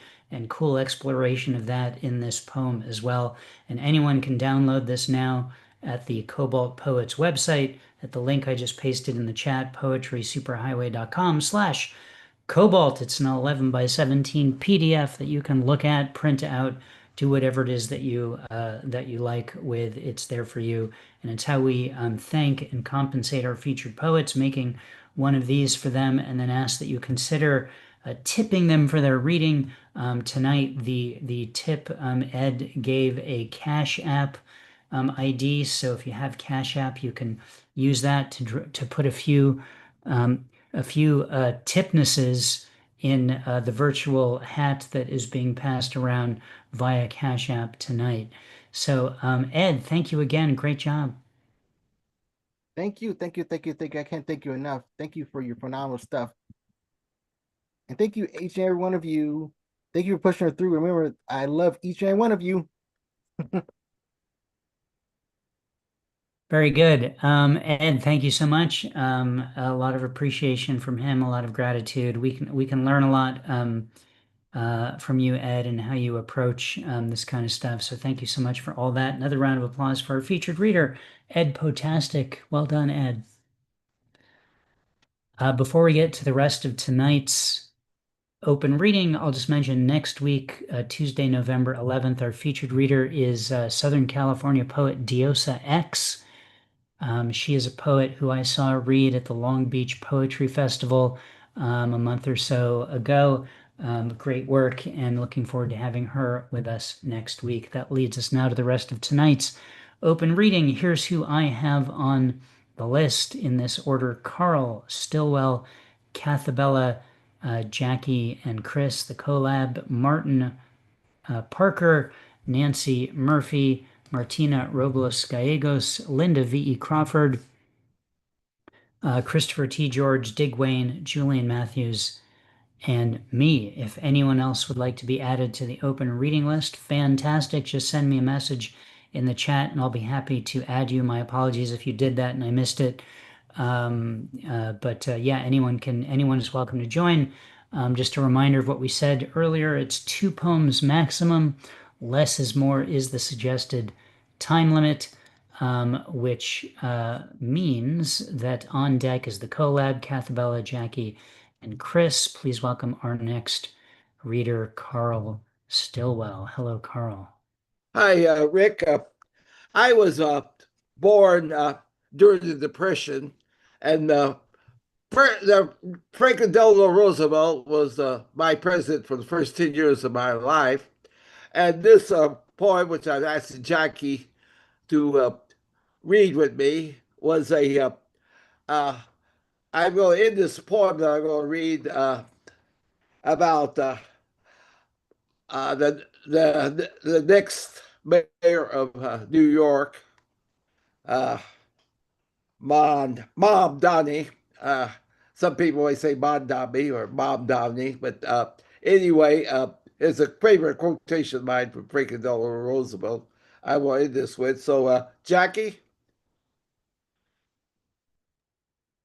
cool exploration of that in this poem as well. And anyone can download this now at the Cobalt Poets website at the link I just pasted in the chat, poetrysuperhighway.com/Cobalt. It's an 11 by 17 PDF that you can look at, print out, do whatever it is that you like with. It's there for you, and it's how we thank and compensate our featured poets, making one of these for them, and then ask that you consider tipping them for their reading. Tonight, the tip Ed gave a Cash App ID, so if you have Cash App, you can use that to put a few tipnesses in the virtual hat that is being passed around via Cash App tonight. So, Ed, thank you again. Great job. Thank you, thank you, thank you, thank you. I can't thank you enough. Thank you for your phenomenal stuff. And thank you, each and every one of you. Thank you for pushing her through. Remember, I love each and every one of you. Very good. Ed, thank you so much. A lot of appreciation from him, a lot of gratitude. We can learn a lot from you, Ed, and how you approach this kind of stuff. So thank you so much for all that. Another round of applause for our featured reader, Ed Poetastic. Well done, Ed. Before we get to the rest of tonight's open reading, I'll just mention next week, Tuesday, November 11th, our featured reader is Southern California poet Diosa X. She is a poet who I saw read at the Long Beach Poetry Festival a month or so ago. Great work, and looking forward to having her with us next week. That leads us now to the rest of tonight's open reading. Here's who I have on the list in this order: Carl, Stillwell, Cathabella, Jackie and Chris, the collab, Martin, Parker, Nancy Murphy, Martina Robles Gallegos, Linda V.E. Crawford, Christopher T. George, Dig Wayne, Julian Matthews, and me. If anyone else would like to be added to the open reading list, fantastic. Just send me a message in the chat and I'll be happy to add you. My apologies if you did that and I missed it. Yeah, anyone is welcome to join. Just a reminder of what we said earlier. It's 2 poems maximum. Less is more is the suggested time limit, which means that on deck is the collab, Cathabella, Jackie, and Chris. Please welcome our next reader, Carl Stillwell. Hello, Carl. Hi, Rick. I was born during the Depression, and Franklin Delano Roosevelt was my president for the first 10 years of my life. And this poem, which I asked Jackie to read with me, was I'm going to end this poem that I'm going to read about the next mayor of New York, Mom Donnie. Some people may say Mom Donnie or Mom Donnie, but anyway, it's a favorite quotation of mine from Franklin Delano Roosevelt. I will end this with. So, Jackie?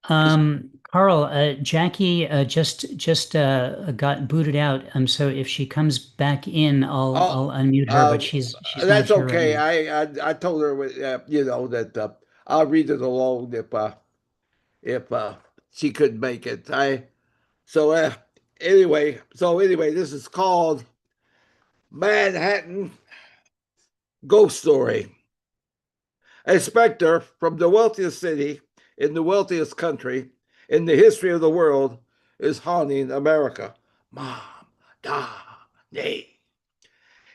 Carl, Jackie just got booted out. So if she comes back in, I'll unmute her, but she's not That's here okay. right now. I told her that I'll read it alone if she couldn't make it. Anyway, this is called Manhattan Ghost Story. A specter from the wealthiest city in the wealthiest country in the history of the world is haunting America. Mom, Da, Nay.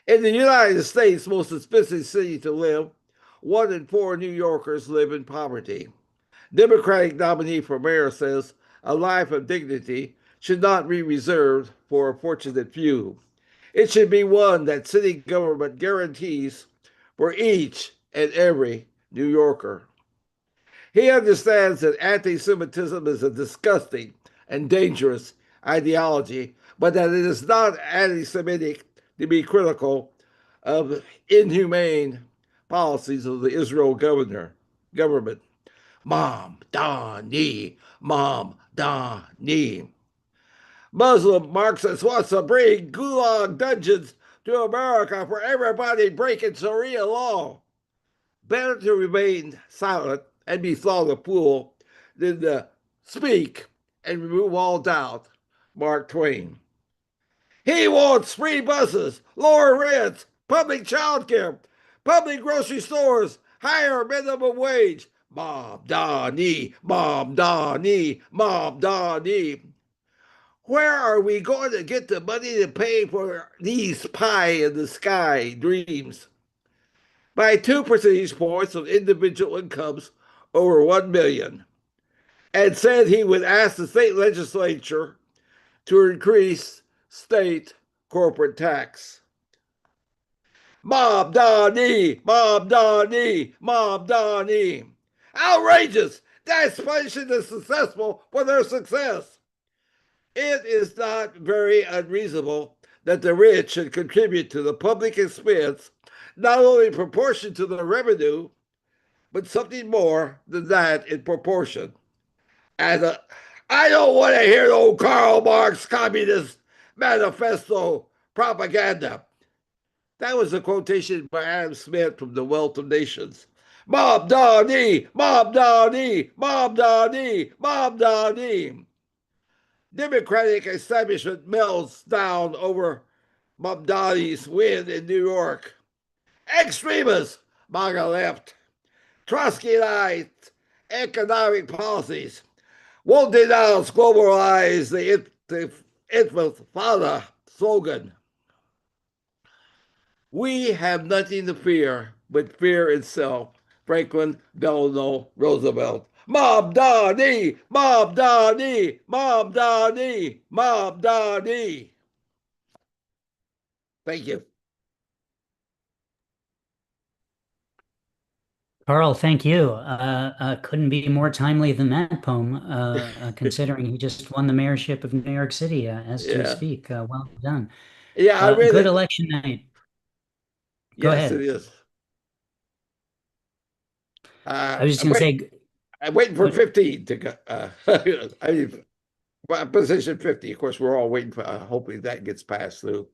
In the United States' most expensive city to live, 1 in 4 New Yorkers live in poverty. Democratic nominee for mayor says a life of dignity should not be reserved for a fortunate few. It should be one that city government guarantees for each and every New Yorker. He understands that anti-Semitism is a disgusting and dangerous ideology, but that it is not anti-Semitic to be critical of inhumane policies of the Israel government. Mom, Da, Ni, Mom, Da, Ni. Muslim Marxists wants to bring gulag dungeons to America for everybody breaking Sharia law. Better to remain silent and be thought a fool than to speak and remove all doubt. Mark Twain. He wants free buses, lower rents, public child care, public grocery stores, higher minimum wage. Mom, Da, Ni, Mom, Da, Ni, Mom, Da, Ni. Where are we going to get the money to pay for these pie-in-the-sky dreams? By 2 percentage points of individual incomes over 1 million, and said he would ask the state legislature to increase state corporate tax. Mob Donnie, Mob Donnie, Mob Donnie. Outrageous! That's punishing the successful for their success. It is not very unreasonable that the rich should contribute to the public expense, not only in proportion to the revenue, but something more than that in proportion. And I don't want to hear the old Karl Marx Communist Manifesto propaganda. That was a quotation by Adam Smith from The Wealth of Nations. Mob Donnie, Mob Donnie, Mob Donnie, Mob Donnie. Democratic establishment melts down over Mamdani's win in New York. Extremists, MAGA left, Trotskyite economic policies won't denounce globalize the Intifada slogan. We have nothing to fear but fear itself. Franklin Delano Roosevelt. Mob Donnie, Mob Donnie, Mob Donnie, Mob Donnie. Thank you. Carl, thank you. Couldn't be more timely than that poem, considering he just won the mayorship of New York City as we Yeah. speak. Well done. Yeah, I read Good it. election night. Go Yes, it ahead. is. I was just I'm going to waiting, say, I'm waiting for what, 15 to go. I mean, position 50. Of course, we're all waiting for, hoping that gets passed through.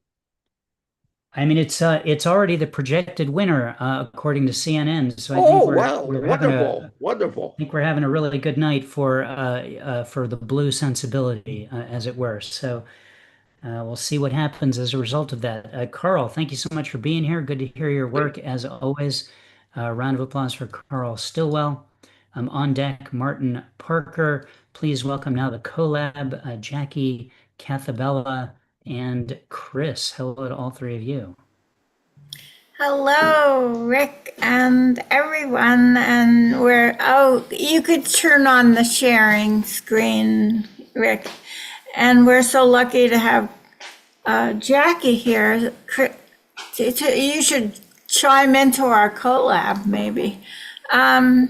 I mean, it's already the projected winner, according to CNN. So I think Oh, wow. we're having Wonderful. Wonderful. I think we're having a really good night for the blue sensibility, as it were. So we'll see what happens as a result of that. Carl, thank you so much for being here. Good to hear your work as always. Round of applause for Carl Stillwell. On deck, Martin Parker. Please welcome now the collab, Jackie Cathabella and Chris. Hello to all three of you. Hello, Rick and everyone. And you could turn on the sharing screen, Rick. And we're so lucky to have Jackie here. You should chime into our collab, maybe. Carl,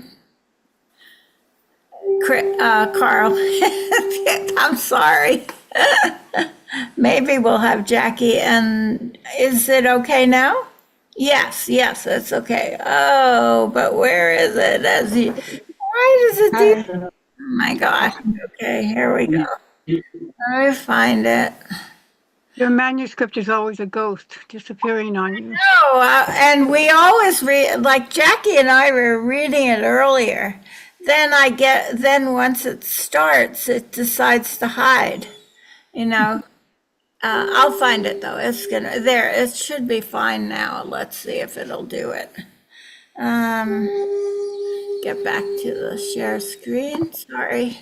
I'm sorry. Maybe we'll have Jackie. And is it okay now? Yes, it's okay. Oh, but where is it? Why does it do? Oh my gosh. Okay, here we go. Let me find it. Your manuscript is always a ghost disappearing on you. No, and we always read, like Jackie and I were reading it earlier. Then once it starts, it decides to hide, you know. I'll find it though. It should be fine now. Let's see if it'll do it. Get back to the share screen. Sorry.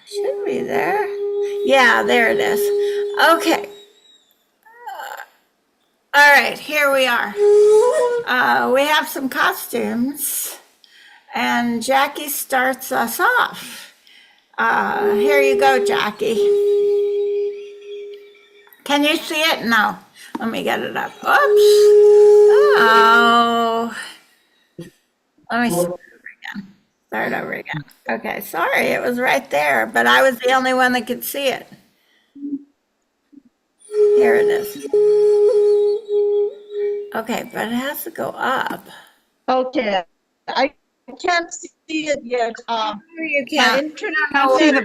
Should be there. Yeah, there it is. Okay. All right, here we are. We have some costumes, and Jackie starts us off. Here you go, Jackie. Can you see it? No. Let me get it up. Oops. Oh. Let me start over again. Okay, sorry, it was right there, but I was the only one that could see it. Here it is. Okay, but it has to go up. Okay, I can't see it yet. You can't.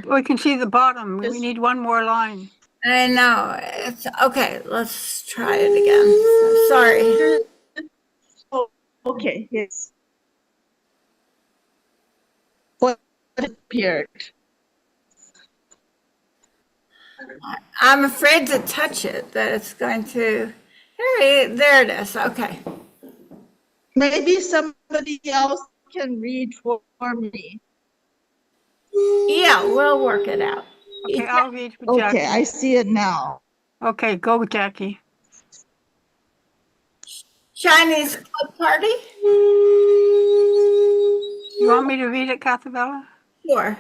We can see the bottom. We need one more line. I know. It's okay. Let's try it again. Sorry. Oh, okay. Yes. What appeared? I'm afraid to touch it. That it's going to. There it is. Okay. Maybe somebody else can read for me. Yeah, we'll work it out. Okay, I'll read for Jackie. Okay, I see it now. Okay, go, Jackie. Chinese club party? You want me to read it, Cathabella? Sure.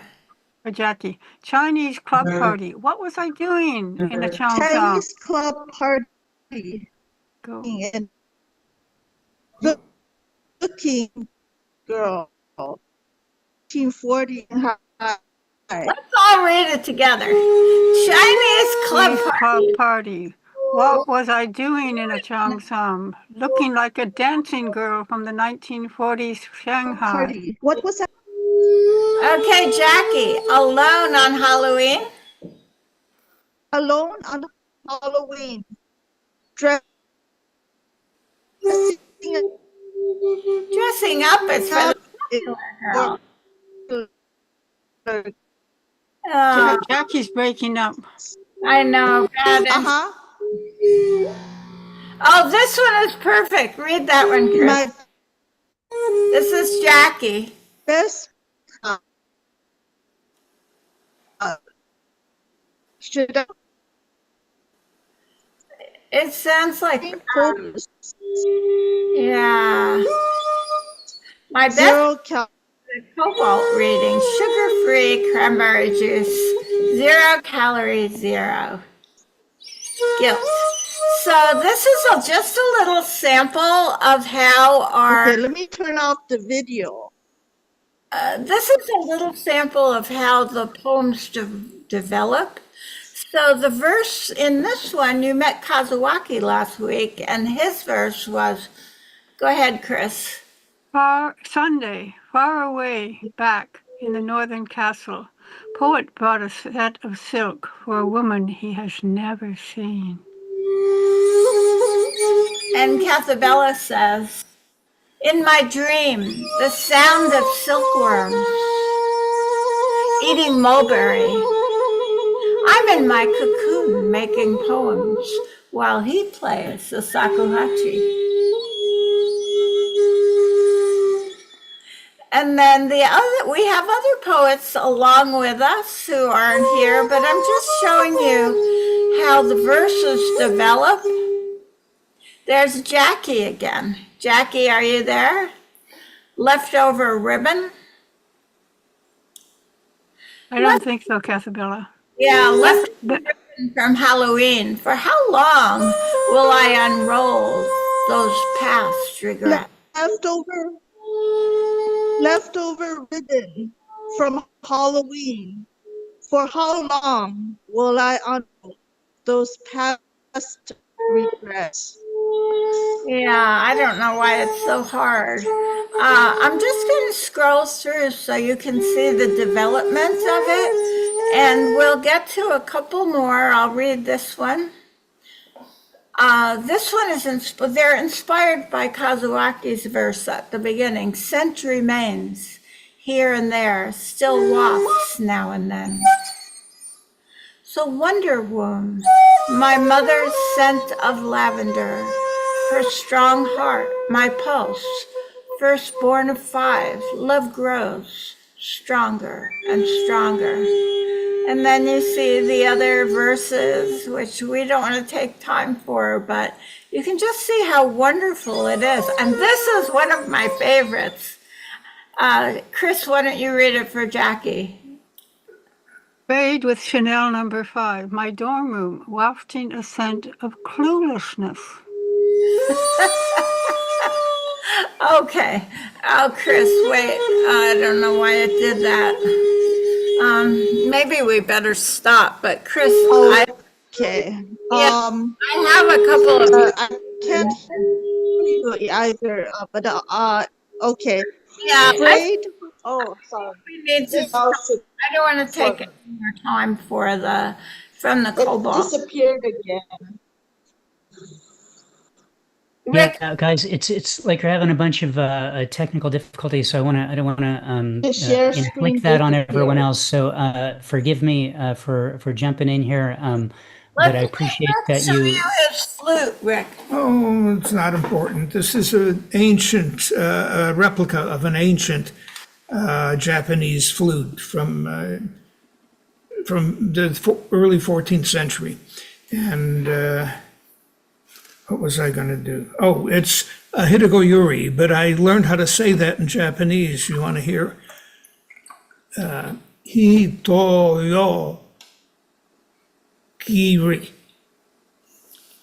For Jackie. Chinese club party. What was I doing in a Chinese club party. Go. And looking girl. 1940 high. Let's all read it together. Chinese club party. What was I doing in a Cheongsam? Looking like a dancing girl from the 1940s Shanghai. Party. What was that? Okay, Jackie. Alone on Halloween? Alone on Halloween. Dressing up is for the girl. Jackie's breaking up. I know. Oh, this one is perfect. Read that one, Chris. This is Jackie. This should I? It sounds like yeah. My best Cobalt reading, sugar-free cranberry juice, 0 calories, 0. Guilt. So this is just a little sample of how our... Okay, let me turn off the video. This is a little sample of how the poems develop. So the verse in this one, you met Kazuaki last week, and his verse was, go ahead, Chris. Sunday, far away, back in the northern castle, poet brought a set of silk for a woman he has never seen. And Cathabella says, in my dream, the sound of silkworms eating mulberry. I'm in my cocoon making poems while he plays the shakuhachi. And then we have other poets along with us who aren't here, but I'm just showing you how the verses develop. There's Jackie again. Jackie, are you there? Leftover ribbon. I don't think so, Casabella. Yeah, leftover ribbon from Halloween. For how long will I unroll those past regrets? Leftover ribbon from Halloween. For how long will I unroll those past regrets? Yeah, I don't know why it's so hard. I'm just going to scroll through so you can see the development of it, and we'll get to a couple more. I'll read this one. This one is they're inspired by Kazuaki's verse at the beginning. Scent remains here and there, still wafts now and then. So wonder womb, my mother's scent of lavender, her strong heart, my pulse, firstborn of 5, love grows stronger and stronger. And then you see the other verses, which we don't want to take time for, but you can just see how wonderful it is. And this is one of my favorites. Chris, why don't you read it for Jackie? Buried with Chanel number 5, my dorm room, wafting a scent of cluelessness. Okay. Oh, Chris, wait. I don't know why it did that. Maybe we better stop, but Chris, Okay. I have a couple of... I can't hear you either, but okay. Yeah. Afraid? Oh, sorry. We need to stop. I don't want to take any more time from the Cobalt. It disappeared again. Rick? Yeah, guys, it's like you're having a bunch of technical difficulties, so I don't want to inflict that on everyone else. So forgive me for jumping in here, but I appreciate that you. His flute, Rick. Oh, it's not important. This is an ancient replica of an ancient Japanese flute from the early 14th century, and. What was I going to do? Oh, it's a Hitagoyuri, but I learned how to say that in Japanese. You want to hear? Hitoyo Giri.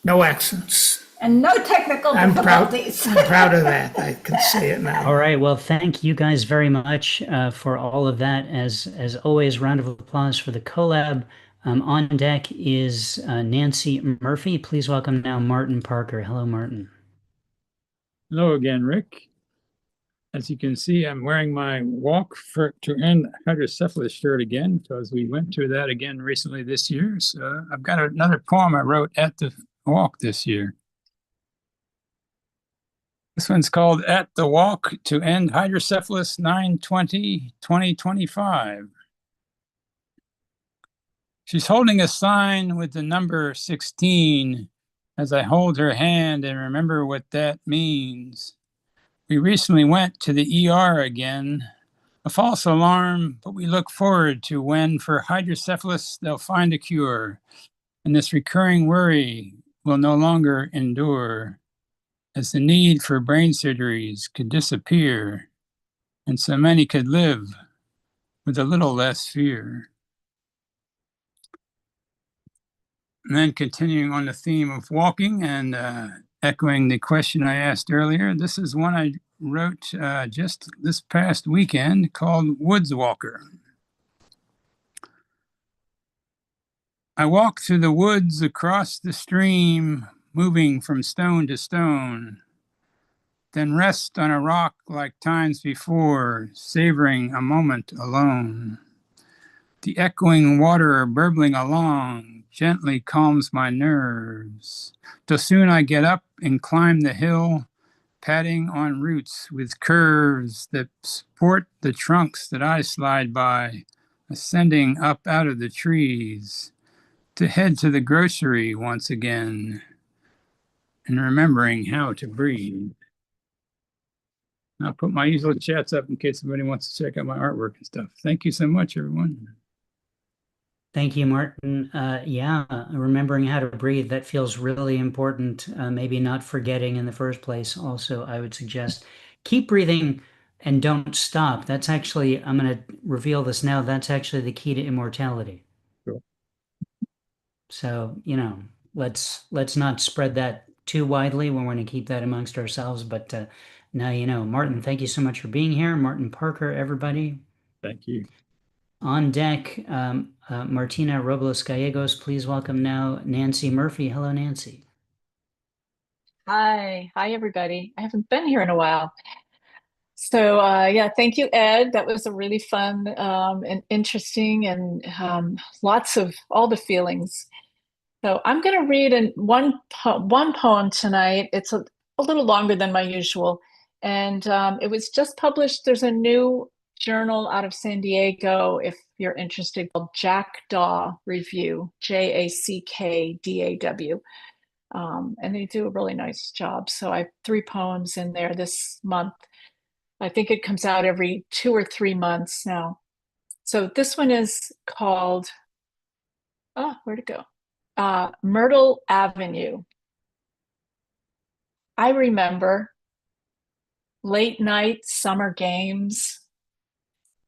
No accents. And no technical difficulties. I'm proud of that. I can say it now. All right. Well, thank you guys very much for all of that. As always, round of applause for the collab. On deck is Nancy Murphy. Please welcome now Martin Parker. Hello, Martin. Hello again, Rick. As you can see, I'm wearing my Walk to End Hydrocephalus shirt again, because we went through that again recently this year. So I've got another poem I wrote at the walk this year. This one's called At the Walk to End Hydrocephalus 9/20/2025. She's holding a sign with the number 16 as I hold her hand and remember what that means. We recently went to the ER again, a false alarm, but we look forward to when for hydrocephalus they'll find a cure, and this recurring worry will no longer endure, as the need for brain surgeries could disappear, and so many could live with a little less fear. And then continuing on the theme of walking and echoing the question I asked earlier, this is one I wrote just this past weekend called Woods Walker. I walk through the woods across the stream, moving from stone to stone, then rest on a rock like times before, savoring a moment alone. The echoing water burbling along gently calms my nerves, till soon I get up and climb the hill, padding on roots with curves that support the trunks that I slide by, ascending up out of the trees, to head to the grocery once again, and remembering how to breathe. I'll put my usual chats up in case somebody wants to check out my artwork and stuff. Thank you so much, everyone. Thank you, Martin. Yeah, remembering how to breathe, that feels really important. Maybe not forgetting in the first place. Also, I would suggest keep breathing and don't stop. That's actually, I'm going to reveal this now, that's actually the key to immortality. Sure. So, let's not spread that too widely. We're going to keep that amongst ourselves. But now you know. Martin, thank you so much for being here. Martin Parker, everybody. Thank you. On deck, Martina Robles Gallegos, please welcome now Nancy Murphy. Hello, Nancy. Hi, everybody. I haven't been here in a while. So yeah, thank you, Ed. That was a really fun and interesting and lots of all the feelings. So I'm going to read one poem tonight. It's a little longer than my usual. And it was just published. There's a new journal out of San Diego, if you're interested, called Jackdaw Review, JACKDAW. And they do a really nice job. So I have 3 poems in there this month. I think it comes out every 2 or 3 months now. So this one is called, where'd it go? Myrtle Avenue. I remember late night summer games,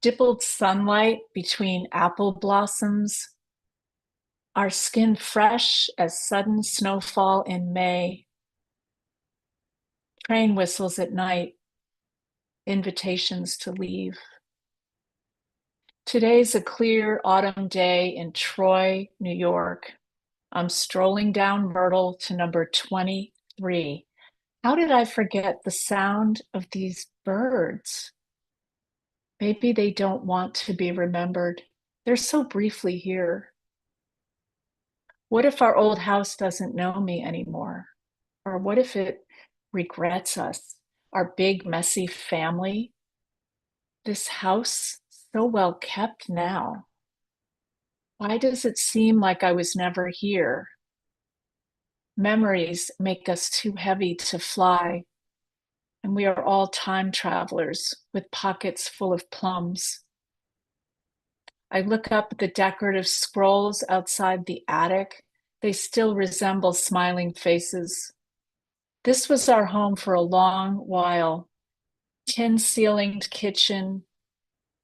dippled sunlight between apple blossoms, our skin fresh as sudden snowfall in May, train whistles at night, invitations to leave. Today's a clear autumn day in Troy, New York. I'm strolling down Myrtle to number 23. How did I forget the sound of these birds? Maybe they don't want to be remembered. They're so briefly here. What if our old house doesn't know me anymore? Or what if it regrets us, our big, messy family? This house, so well kept now. Why does it seem like I was never here? Memories make us too heavy to fly, and we are all time travelers with pockets full of plums. I look up at the decorative scrolls outside the attic. They still resemble smiling faces. This was our home for a long while. Tin-ceilinged kitchen,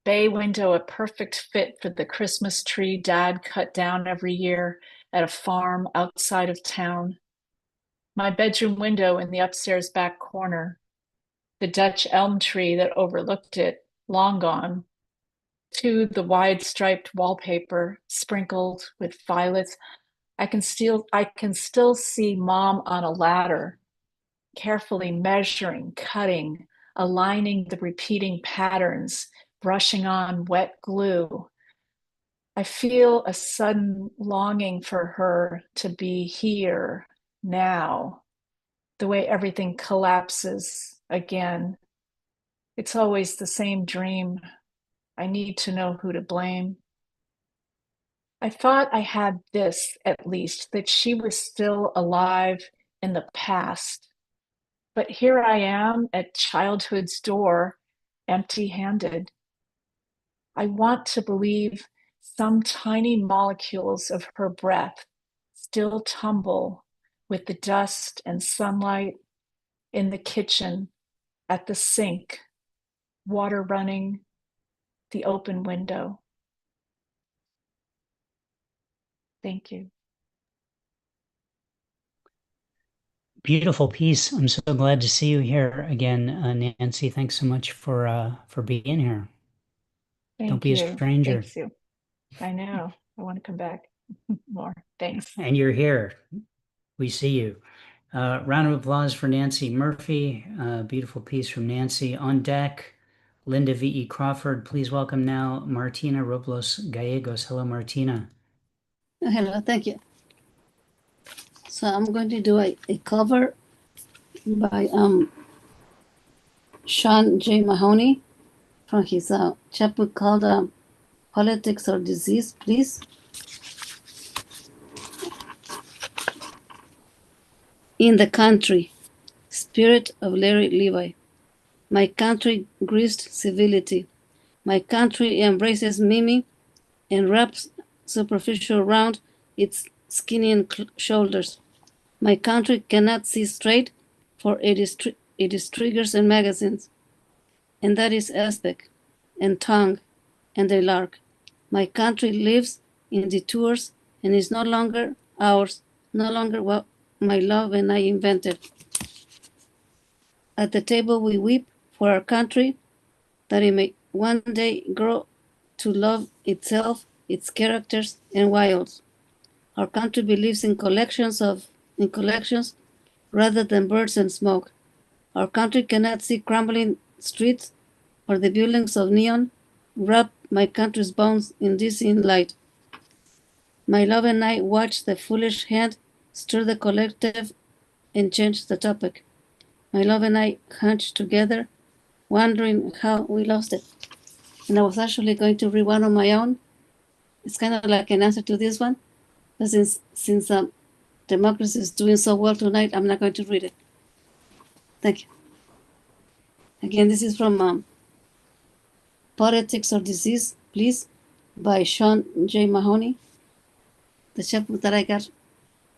bay window, a perfect fit for the Christmas tree Dad cut down every year at a farm outside of town. My bedroom window in the upstairs back corner. The Dutch elm tree that overlooked it, long gone. The wide striped wallpaper sprinkled with violets. I can still see Mom on a ladder, carefully measuring, cutting, aligning the repeating patterns, brushing on wet glue. I feel a sudden longing for her to be here now, the way everything collapses again. It's always the same dream. I need to know who to blame. I thought I had this, at least, that she was still alive in the past. But here I am at childhood's door, empty-handed. I want to believe some tiny molecules of her breath still tumble with the dust and sunlight in the kitchen, at the sink, water running, the open window. Thank you. Beautiful piece. I'm so glad to see you here again, Nancy. Thanks so much for being here. Don't Thank be a you. stranger. Thanks you. I know. I want to come back more. Thanks. And you're here. We see you. Round of applause for Nancy Murphy. Beautiful piece from Nancy. On deck, Linda V.E. Crawford. Please welcome now Martina Robles Gallegos. Hello, Martina. Hello, thank you. So I'm going to do a cover by Sean J. Mahoney from his chapter called Politics or Disease, please. In the country, spirit of Larry Levi. My country graced civility. My country embraces Mimi and wraps superficial round its skinny shoulders. My country cannot see straight, for it is triggers and magazines, and that is aspect, and tongue, and the lark. My country lives in detours and is no longer ours, no longer what my love and I invented. At the table we weep for our country, that it may one day grow to love itself, its characters, and wilds. Our country believes in collections rather than birds and smoke. Our country cannot see crumbling streets or the buildings of neon wrap my country's bones in dizzying light. My love and I watch the foolish hand stir the collective and change the topic. My love and I hunch together, wondering how we lost it. And I was actually going to read one on my own. It's kind of like an answer to this one, but since democracy is doing so well tonight, I'm not going to read it. Thank you. Again, this is from Politics or Disease, please, by Sean J. Mahoney. The chapter that I got,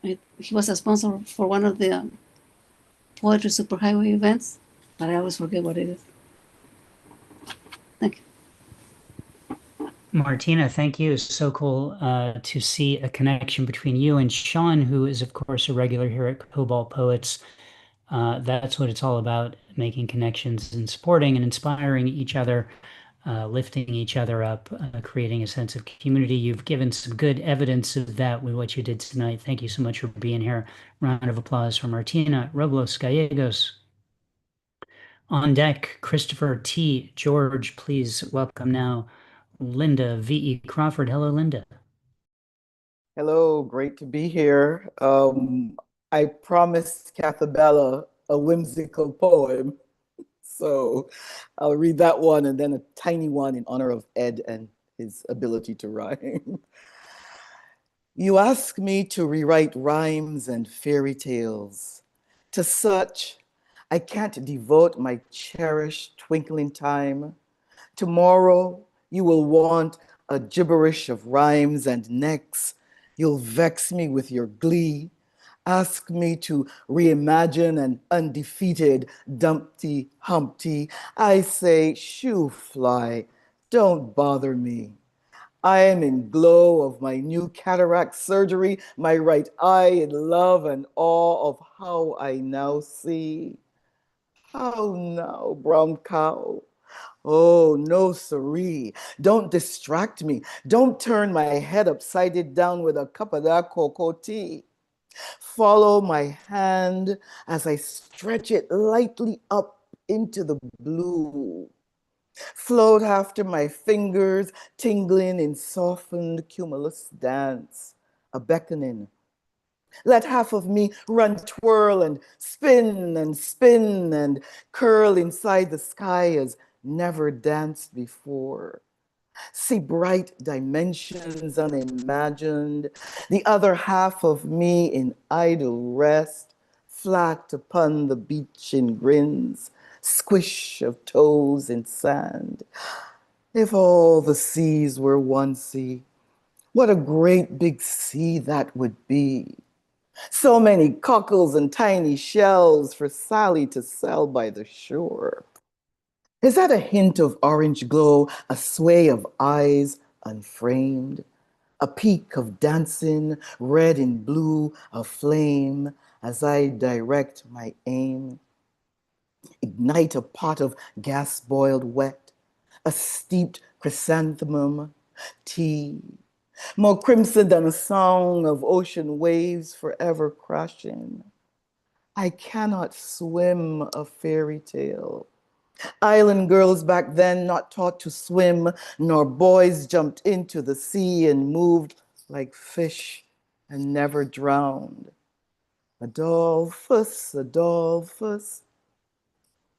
he was a sponsor for one of the poetry superhighway events, but I always forget what it is. Thank you. Martina, thank you. It's so cool to see a connection between you and Sean, who is, of course, a regular here at Cobalt Poets. That's what it's all about, making connections and supporting and inspiring each other, lifting each other up, creating a sense of community. You've given some good evidence of that with what you did tonight. Thank you so much for being here. Round of applause for Martina Robles Gallegos. On deck, Christopher T. George. Please welcome now Linda V.E. Crawford. Hello, Linda. Hello, great to be here. I promised Cathabella a whimsical poem, so I'll read that one and then a tiny one in honor of Ed and his ability to rhyme. You ask me to rewrite rhymes and fairy tales. To such, I can't devote my cherished twinkling time. Tomorrow, you will want a gibberish of rhymes and necks. You'll vex me with your glee. Ask me to reimagine an undefeated Dumpty Humpty. I say, shoo fly, don't bother me. I am in glow of my new cataract surgery, my right eye in love and awe of how I now see. How now, brown cow? Oh, no, siree. Don't distract me. Don't turn my head upside down with a cup of that cocoa tea. Follow my hand as I stretch it lightly up into the blue. Float after my fingers, tingling in softened cumulus dance, a beckoning. Let half of me run twirl and spin and curl inside the sky as never danced before. See bright dimensions unimagined, the other half of me in idle rest, flat upon the beach in grins, squish of toes in sand. If all the seas were one sea, what a great big sea that would be. So many cockles and tiny shells for Sally to sell by the shore. Is that a hint of orange glow, a sway of eyes unframed, a peak of dancing, red and blue, a flame, as I direct my aim. Ignite a pot of gas boiled wet, a steeped chrysanthemum, tea, more crimson than a song of ocean waves forever crashing. I cannot swim a fairy tale. Island girls back then not taught to swim, nor boys jumped into the sea and moved like fish and never drowned. Adolphus, Adolphus,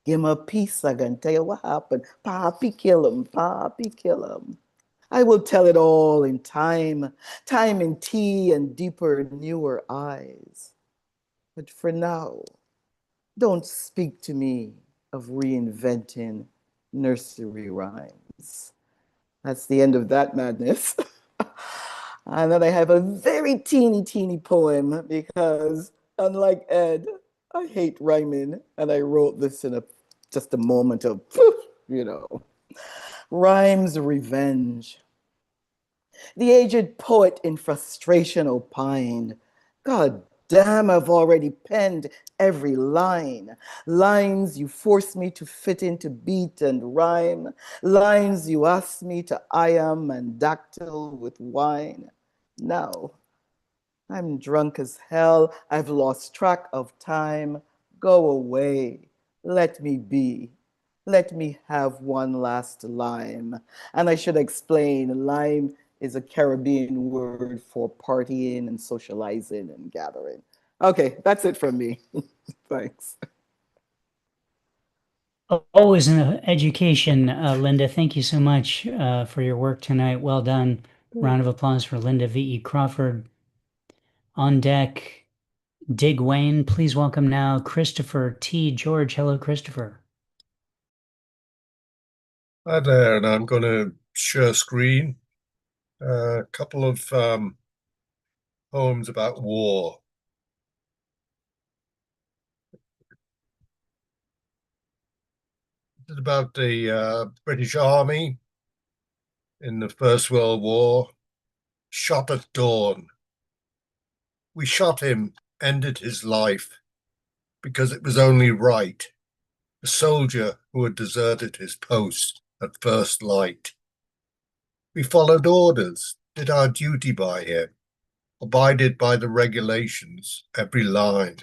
give him a piece, I can tell you what happened. Poppy kill him, Poppy kill him. I will tell it all in time, time in tea and deeper, newer eyes. But for now, don't speak to me of reinventing nursery rhymes. That's the end of that madness. And then I have a very teeny poem because, unlike Ed, I hate rhyming, and I wrote this in just a moment of, you know, rhymes revenge. The aged poet in frustration opined, God damn, I've already penned every line. Lines you force me to fit into beat and rhyme. Lines you ask me to iamb and dactyl with wine. Now, I'm drunk as hell. I've lost track of time. Go away. Let me be. Let me have one last lime. And I should explain, lime is a Caribbean word for partying and socializing and gathering. Okay, that's it from me. Thanks. Always an education, Linda. Thank you so much for your work tonight. Well done. Round of applause for Linda V.E. Crawford. On deck, Dig Wayne. Please welcome now Christopher T. George. Hello, Christopher. Hi there, and I'm going to share screen a couple of poems about war. It's about the British Army in the First World War, shot at dawn. We shot him, ended his life, because it was only right. A soldier who had deserted his post at first light. We followed orders, did our duty by him, abided by the regulations, every line.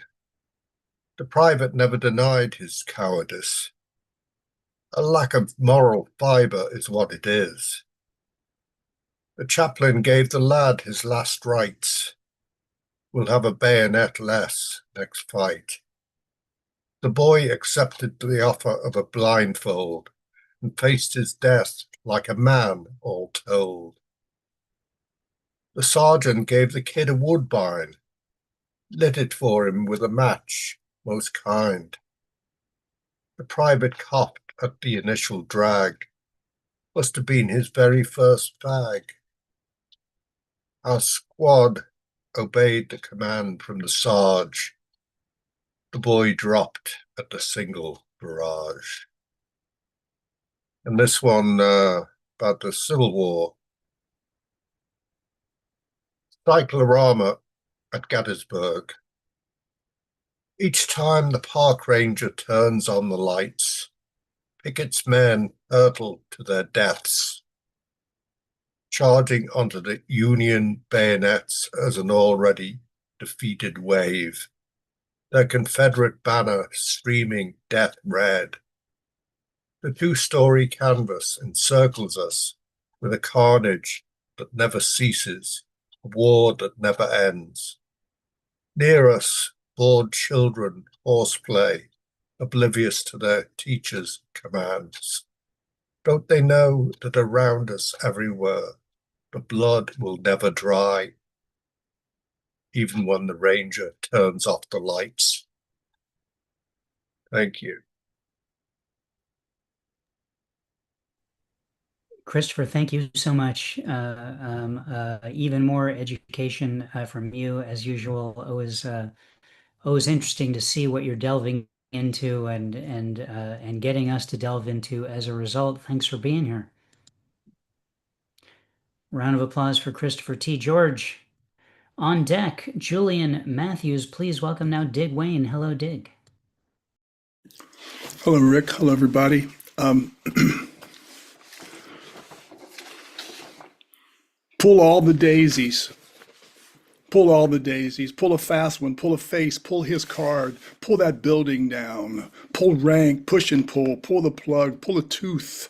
The private never denied his cowardice. A lack of moral fibre is what it is. The chaplain gave the lad his last rites. We'll have a bayonet less next fight. The boy accepted the offer of a blindfold and faced his death like a man, all told. The sergeant gave the kid a woodbine, lit it for him with a match, most kind. The private coughed at the initial drag. Must have been his very first fag. Our squad obeyed the command from the Sarge. The boy dropped at the single barrage. And this one about the Civil War. Cyclorama at Gettysburg. Each time the park ranger turns on the lights, Pickett's men hurtle to their deaths, charging onto the Union bayonets as an already defeated wave, their Confederate banner streaming death red. The two-story canvas encircles us with a carnage that never ceases, a war that never ends. Near us, bored children horseplay, oblivious to their teachers' commands. Don't they know that around us everywhere, the blood will never dry, even when the ranger turns off the lights? Thank you. Christopher, thank you so much. Even more education from you as usual. Always interesting to see what you're delving into and getting us to delve into as a result. Thanks for being here. Round of applause for Christopher T. George. On deck, Julian Matthews, please welcome now Dig Wayne. Hello, Dig. Hello, Rick. Hello, everybody. Pull all the daisies. Pull all the daisies. Pull a fast one. Pull a face. Pull his card. Pull that building down. Pull rank. Push and pull. Pull the plug. Pull a tooth.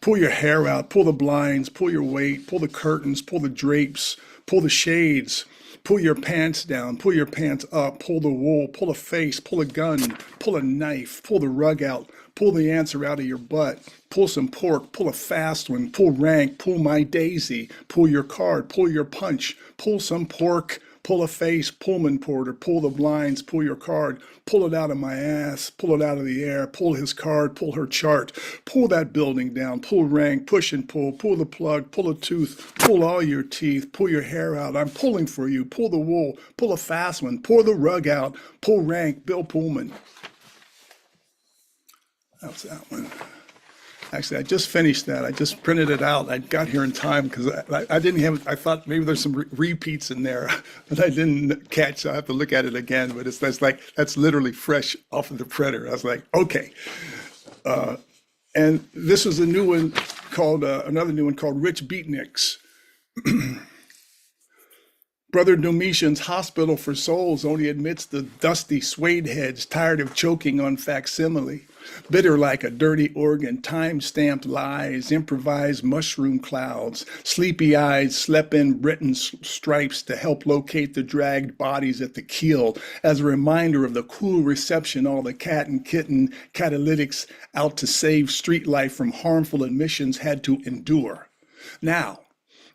Pull your hair out. Pull the blinds. Pull your weight. Pull the curtains. Pull the drapes. Pull the shades. Pull your pants down. Pull your pants up. Pull the wool. Pull a face. Pull a gun. Pull a knife. Pull the rug out. Pull the answer out of your butt. Pull some pork. Pull a fast one. Pull rank. Pull my daisy. Pull your card. Pull your punch. Pull some pork. Pull a face. Pullman porter. Pull the blinds. Pull your card. Pull it out of my ass. Pull it out of the air. Pull his card. Pull her chart. Pull that building down. Pull rank. Push and pull. Pull the plug. Pull a tooth. Pull all your teeth. Pull your hair out. I'm pulling for you. Pull the wool. Pull a fast one. Pour the rug out. Pull rank. Bill Pullman. That's that one. Actually, I just finished that. I just printed it out. I got here in time because I didn't have, I thought maybe there's some repeats in there that I didn't catch. So I have to look at it again, but that's literally fresh off of the printer. I was like, okay. And this is a new one called, another new one called Rich Beatniks. Brother Domitian's Hospital for Souls only admits the dusty suede heads tired of choking on facsimile. Bitter like a dirty organ, time-stamped lies, improvised mushroom clouds, sleepy eyes slept in Britain stripes to help locate the dragged bodies at the keel as a reminder of the cool reception all the cat and kitten catalytics out to save street life from harmful emissions had to endure. Now,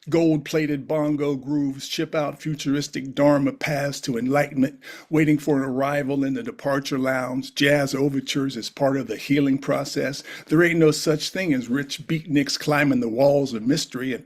gold-plated bongo grooves chip out futuristic Dharma paths to enlightenment, waiting for an arrival in the departure lounge. Jazz overtures as part of the healing process. There ain't no such thing as rich beatniks climbing the walls of mystery and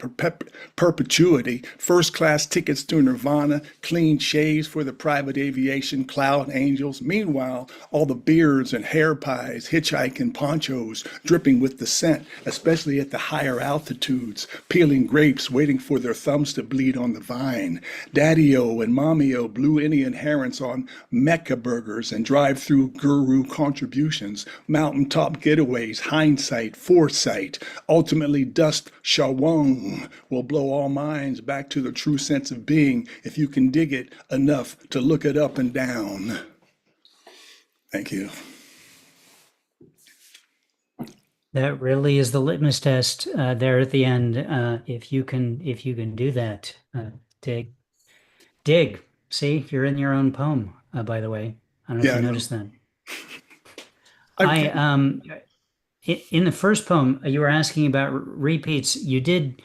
perpetuity. First-class tickets to Nirvana, clean shaves for the private aviation cloud angels. Meanwhile, all the beards and hair pies, hitchhiking ponchos, dripping with the scent, especially at the higher altitudes, peeling grapes, waiting for their thumbs to bleed on the vine. Daddy-o and Mommy-o blue Indian herons on Mecca burgers and drive-through guru contributions, mountaintop getaways, hindsight, foresight. Ultimately, dust shawang will blow all minds back to the true sense of being if you can dig it enough to look it up and down. Thank you. That really is the litmus test there at the end. If you can do that, dig. See, you're in your own poem. By the way, I don't know if you noticed that. In the first poem, you were asking about repeats. You did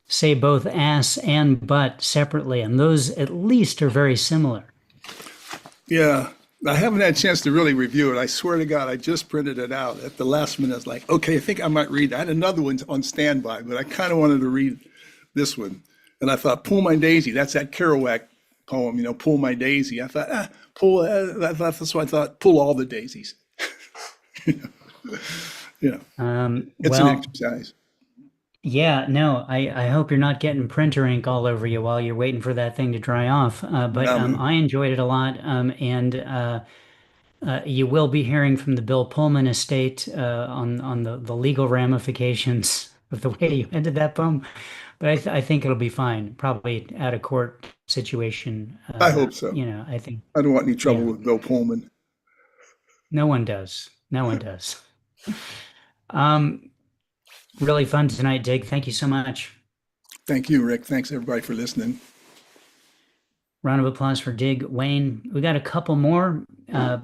say both ass and butt separately, and those at least are very similar. Yeah. I haven't had a chance to really review it. I swear to God, I just printed it out at the last minute. I was like, okay, I think I might read that. I had another one on standby, but I kind of wanted to read this one. And I thought, Pull My Daisy, that's that Kerouac poem, Pull My Daisy. I thought, that's why I thought, pull all the daisies. It's an exercise. Yeah, no, I hope you're not getting printer ink all over you while you're waiting for that thing to dry off. But I enjoyed it a lot. And you will be hearing from the Bill Pullman estate on the legal ramifications of the way you ended that poem. But I think it'll be fine. Probably out of court situation. I hope so. I think I don't want any trouble with Bill Pullman. No one does. No one does. Really fun tonight, Dig. Thank you so much. Thank you, Rick. Thanks everybody for listening. Round of applause for Dig Wayne. We got a couple more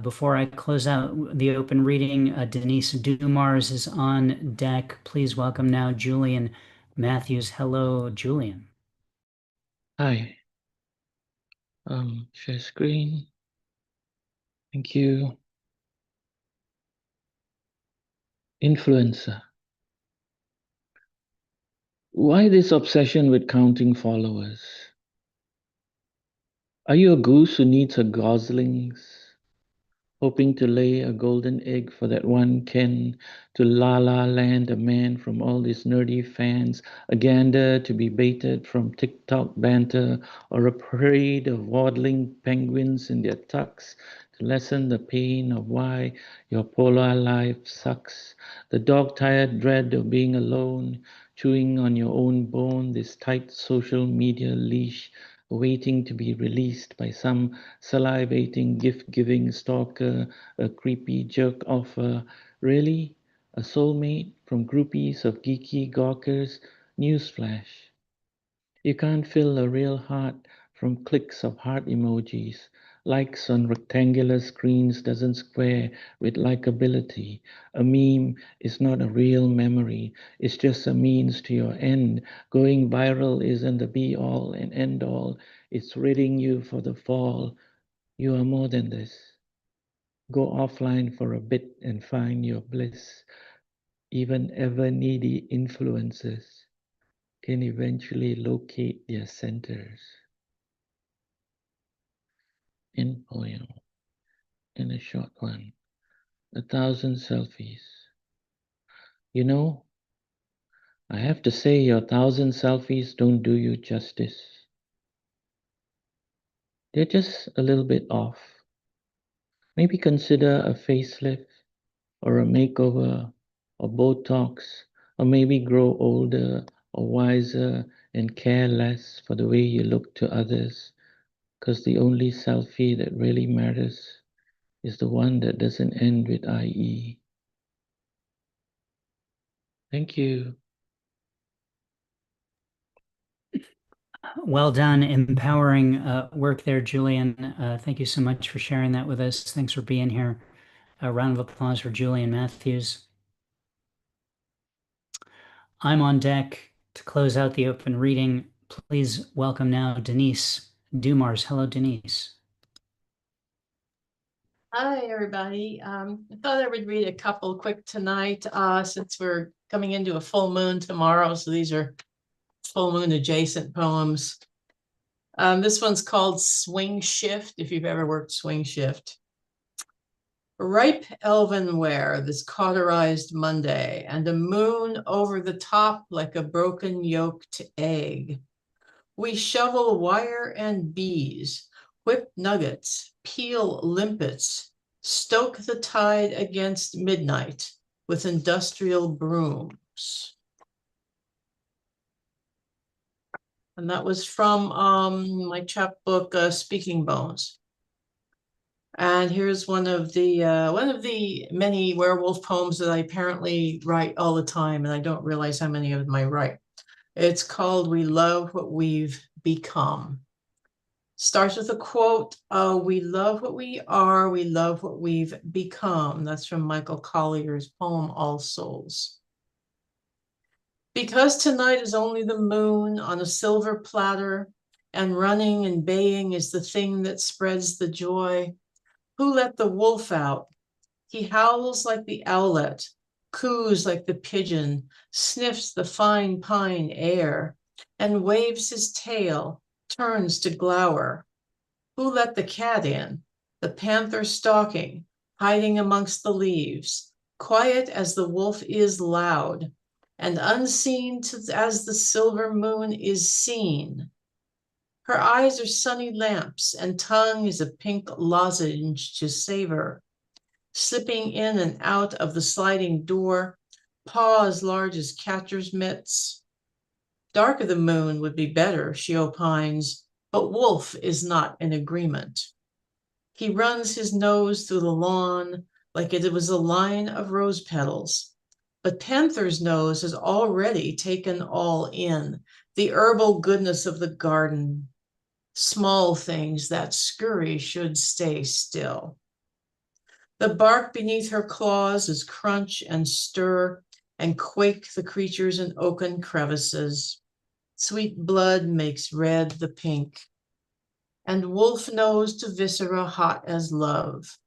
before I close out the open reading. Denise Dumars is on deck. Please welcome now Julian Matthews. Hello, Julian. Hi. Share screen. Thank you. Influencer. Why this obsession with counting followers? Are you a goose who needs her goslings? hoping to lay a golden egg for that one Ken, to la la land a man from all these nerdy fans, a gander to be baited from TikTok banter, or a parade of waddling penguins in their tucks, to lessen the pain of why your polar life sucks, the dog-tired dread of being alone, chewing on your own bone, this tight social media leash, waiting to be released by some salivating, gift-giving stalker, a creepy jerk offer. Really? A soulmate from groupies of geeky gawkers? Newsflash. You can't fill a real heart from clicks of heart emojis. Likes on rectangular screens doesn't square with likability. A meme is not a real memory. It's just a means to your end. Going viral isn't the be-all and end-all. It's ridding you for the fall. You are more than this. Go offline for a bit and find your bliss. Even ever-needy influencers can eventually locate their centers. In poem, in a short one, 1,000 selfies. You know, I have to say your 1,000 selfies don't do you justice. They're just a little bit off. Maybe consider a facelift or a makeover or Botox, or maybe grow older or wiser and care less for the way you look to others, because the only selfie that really matters is the one that doesn't end with IE. Thank you. Well done, empowering work there, Julian. Thank you so much for sharing that with us. Thanks for being here. A round of applause for Julian Matthews. I'm on deck to close out the open reading. Please welcome now Denise Dumars. Hello, Denise. Hi, everybody. I thought I would read a couple quick tonight since we're coming into a full moon tomorrow. So these are full moon adjacent poems. This one's called Swing Shift, if you've ever worked swing shift. Ripe elvenware this cauterized Monday, and a moon over the top like a broken yolked egg. We shovel wire and bees, whip nuggets, peel limpets, stoke the tide against midnight with industrial brooms. And that was from my chapbook, Speaking Bones. And here's one of the many werewolf poems that I apparently write all the time, and I don't realize how many of them I write. It's called We Love What We've Become. Starts with a quote, we love what we are, we love what we've become. That's from Michael Collier's poem, All Souls. Because tonight is only the moon on a silver platter, and running and baying is the thing that spreads the joy. Who let the wolf out? He howls like the owlet, coos like the pigeon, sniffs the fine pine air, and waves his tail, turns to glower. Who let the cat in? The panther stalking, hiding amongst the leaves, quiet as the wolf is loud, and unseen as the silver moon is seen. Her eyes are sunny lamps, and tongue is a pink lozenge to savor. Slipping in and out of the sliding door, paw as large as catcher's mitts. Dark of the moon would be better, she opines, but Wolf is not in agreement. He runs his nose through the lawn like it was a line of rose petals. But Panther's nose has already taken all in, the herbal goodness of the garden. Small things that scurry should stay still. The bark beneath her claws is crunch and stir and quake the creatures in oaken crevices. Sweet blood makes red the pink. And wolf nose to viscera hot as love.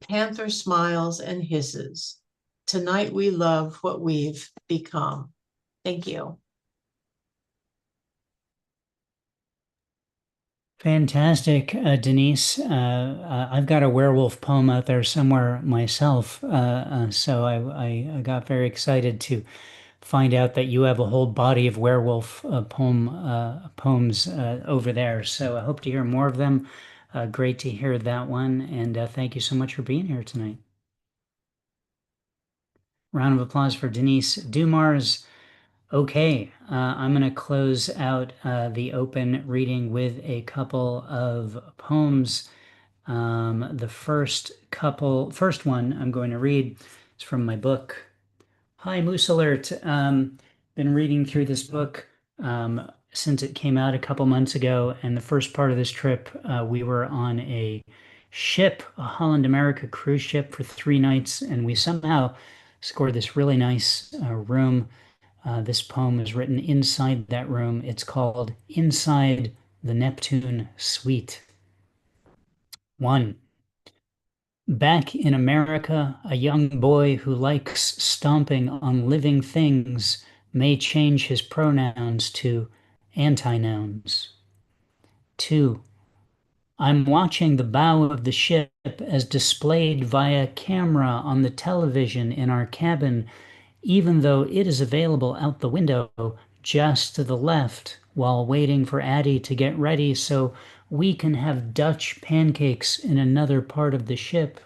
Panther smiles and hisses. Tonight we love what we've become. Thank you. Fantastic, Denise. I've got a werewolf poem out there somewhere myself, so I got very excited to find out that you have a whole body of werewolf poems over there. So I hope to hear more of them. Great to hear that one, and thank you so much for being here tonight. Round of applause for Denise Dumars. Okay, I'm going to close out the open reading with a couple of poems. The first one I'm going to read is from my book. Hi, Moose Alert. Been reading through this book since it came out a couple months ago, and the first part of this trip, we were on a ship, a Holland America cruise ship for 3 nights, and we somehow scored this really nice room. This poem is written inside that room. It's called Inside the Neptune Suite. 1. Back in America, a young boy who likes stomping on living things may change his pronouns to antinouns. 2. I'm watching the bow of the ship as displayed via camera on the television in our cabin, even though it is available out the window just to the left while waiting for Addie to get ready so we can have Dutch pancakes in another part of the ship.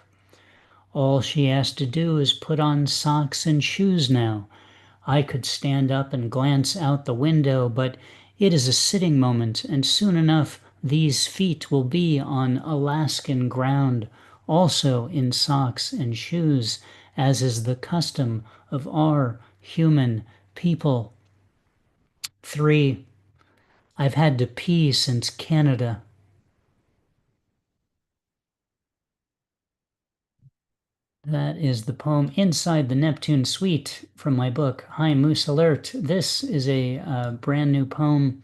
All she has to do is put on socks and shoes now. I could stand up and glance out the window, but it is a sitting moment, and soon enough these feet will be on Alaskan ground, also in socks and shoes, as is the custom of our human people. 3. I've had to pee since Canada. That is the poem Inside the Neptune Suite from my book, Hi Moose Alert. This is a brand new poem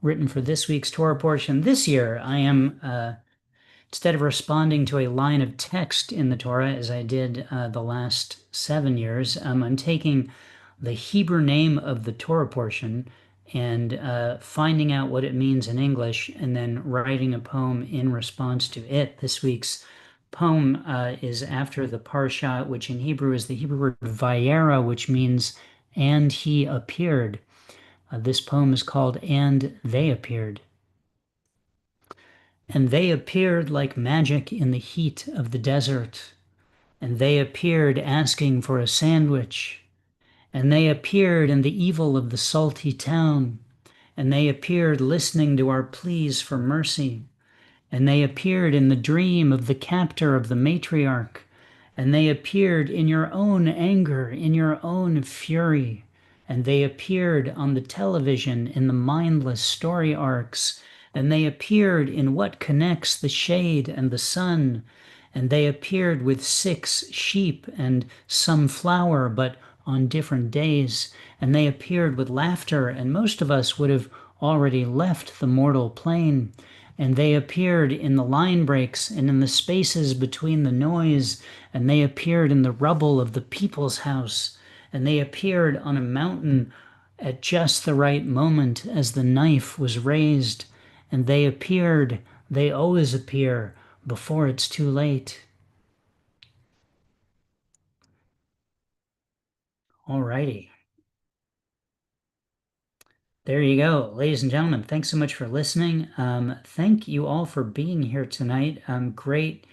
written for this week's Torah portion. This year, I am, instead of responding to a line of text in the Torah, as I did the last 7 years, I'm taking the Hebrew name of the Torah portion and finding out what it means in English, and then writing a poem in response to it. This week's poem is after the Parsha, which in Hebrew is the Hebrew word Vayera, which means and he appeared. This poem is called And They Appeared. And they appeared like magic in the heat of the desert. And they appeared asking for a sandwich. And they appeared in the evil of the salty town. And they appeared listening to our pleas for mercy. And they appeared in the dream of the captor of the matriarch. And they appeared in your own anger, in your own fury. And they appeared on the television in the mindless story arcs. And they appeared in what connects the shade and the sun. And they appeared with 6 sheep and some flour, but on different days. And they appeared with laughter, and most of us would have already left the mortal plane. And they appeared in the line breaks and in the spaces between the noise. And they appeared in the rubble of the people's house. And they appeared on a mountain at just the right moment as the knife was raised. And they appeared, they always appear, before it's too late. Alrighty. There you go, ladies and gentlemen. Thanks so much for listening. Thank you all for being here tonight. Great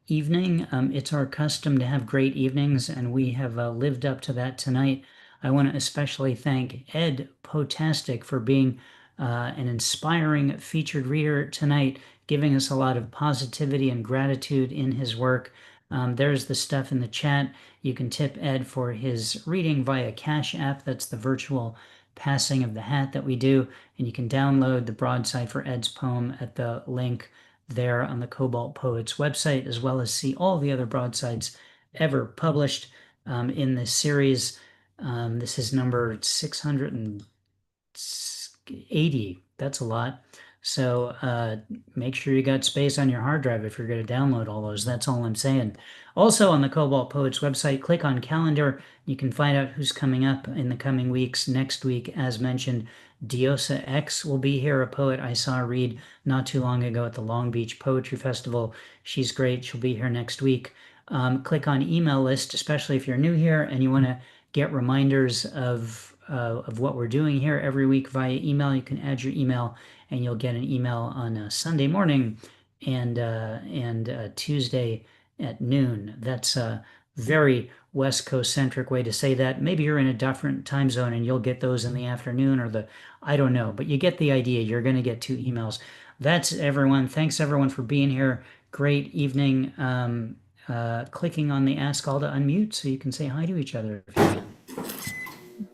evening. It's our custom to have great evenings, and we have lived up to that tonight. I want to especially thank Ed Poetastic for being an inspiring featured reader tonight, giving us a lot of positivity and gratitude in his work. There's the stuff in the chat. You can tip Ed for his reading via CashApp. That's the virtual passing of the hat that we do, and you can download the broadside for Ed's poem at the link there on the Cobalt Poets website, as well as see all the other broadsides ever published in this series. This is number 680. That's a lot. So make sure you got space on your hard drive if you're going to download all those. That's all I'm saying. Also on the Cobalt Poets website, click on calendar. You can find out who's coming up in the coming weeks. Next week, as mentioned, Diosa X will be here, a poet I saw read not too long ago at the Long Beach Poetry Festival. She's great. She'll be here next week. Click on email list, especially if you're new here and you want to get reminders of what we're doing here every week via email. You can add your email and you'll get an email on a Sunday morning and Tuesday at noon. That's a very West Coast centric way to say that. Maybe you're in a different time zone and you'll get those in the afternoon or I don't know, but you get the idea. You're going to get 2 emails. That's everyone. Thanks everyone for being here. Great evening. Clicking on the Ask All to unmute so you can say hi to each other if you can.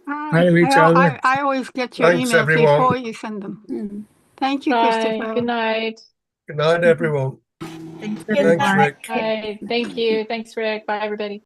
Hi to each other. I always get your Thanks, emails everyone. before you send them. Thank you, Bye. Christopher. Good night. Good night, everyone. Good Thanks, night. Rick. Bye. Thank you. Thanks, Rick. Bye, everybody.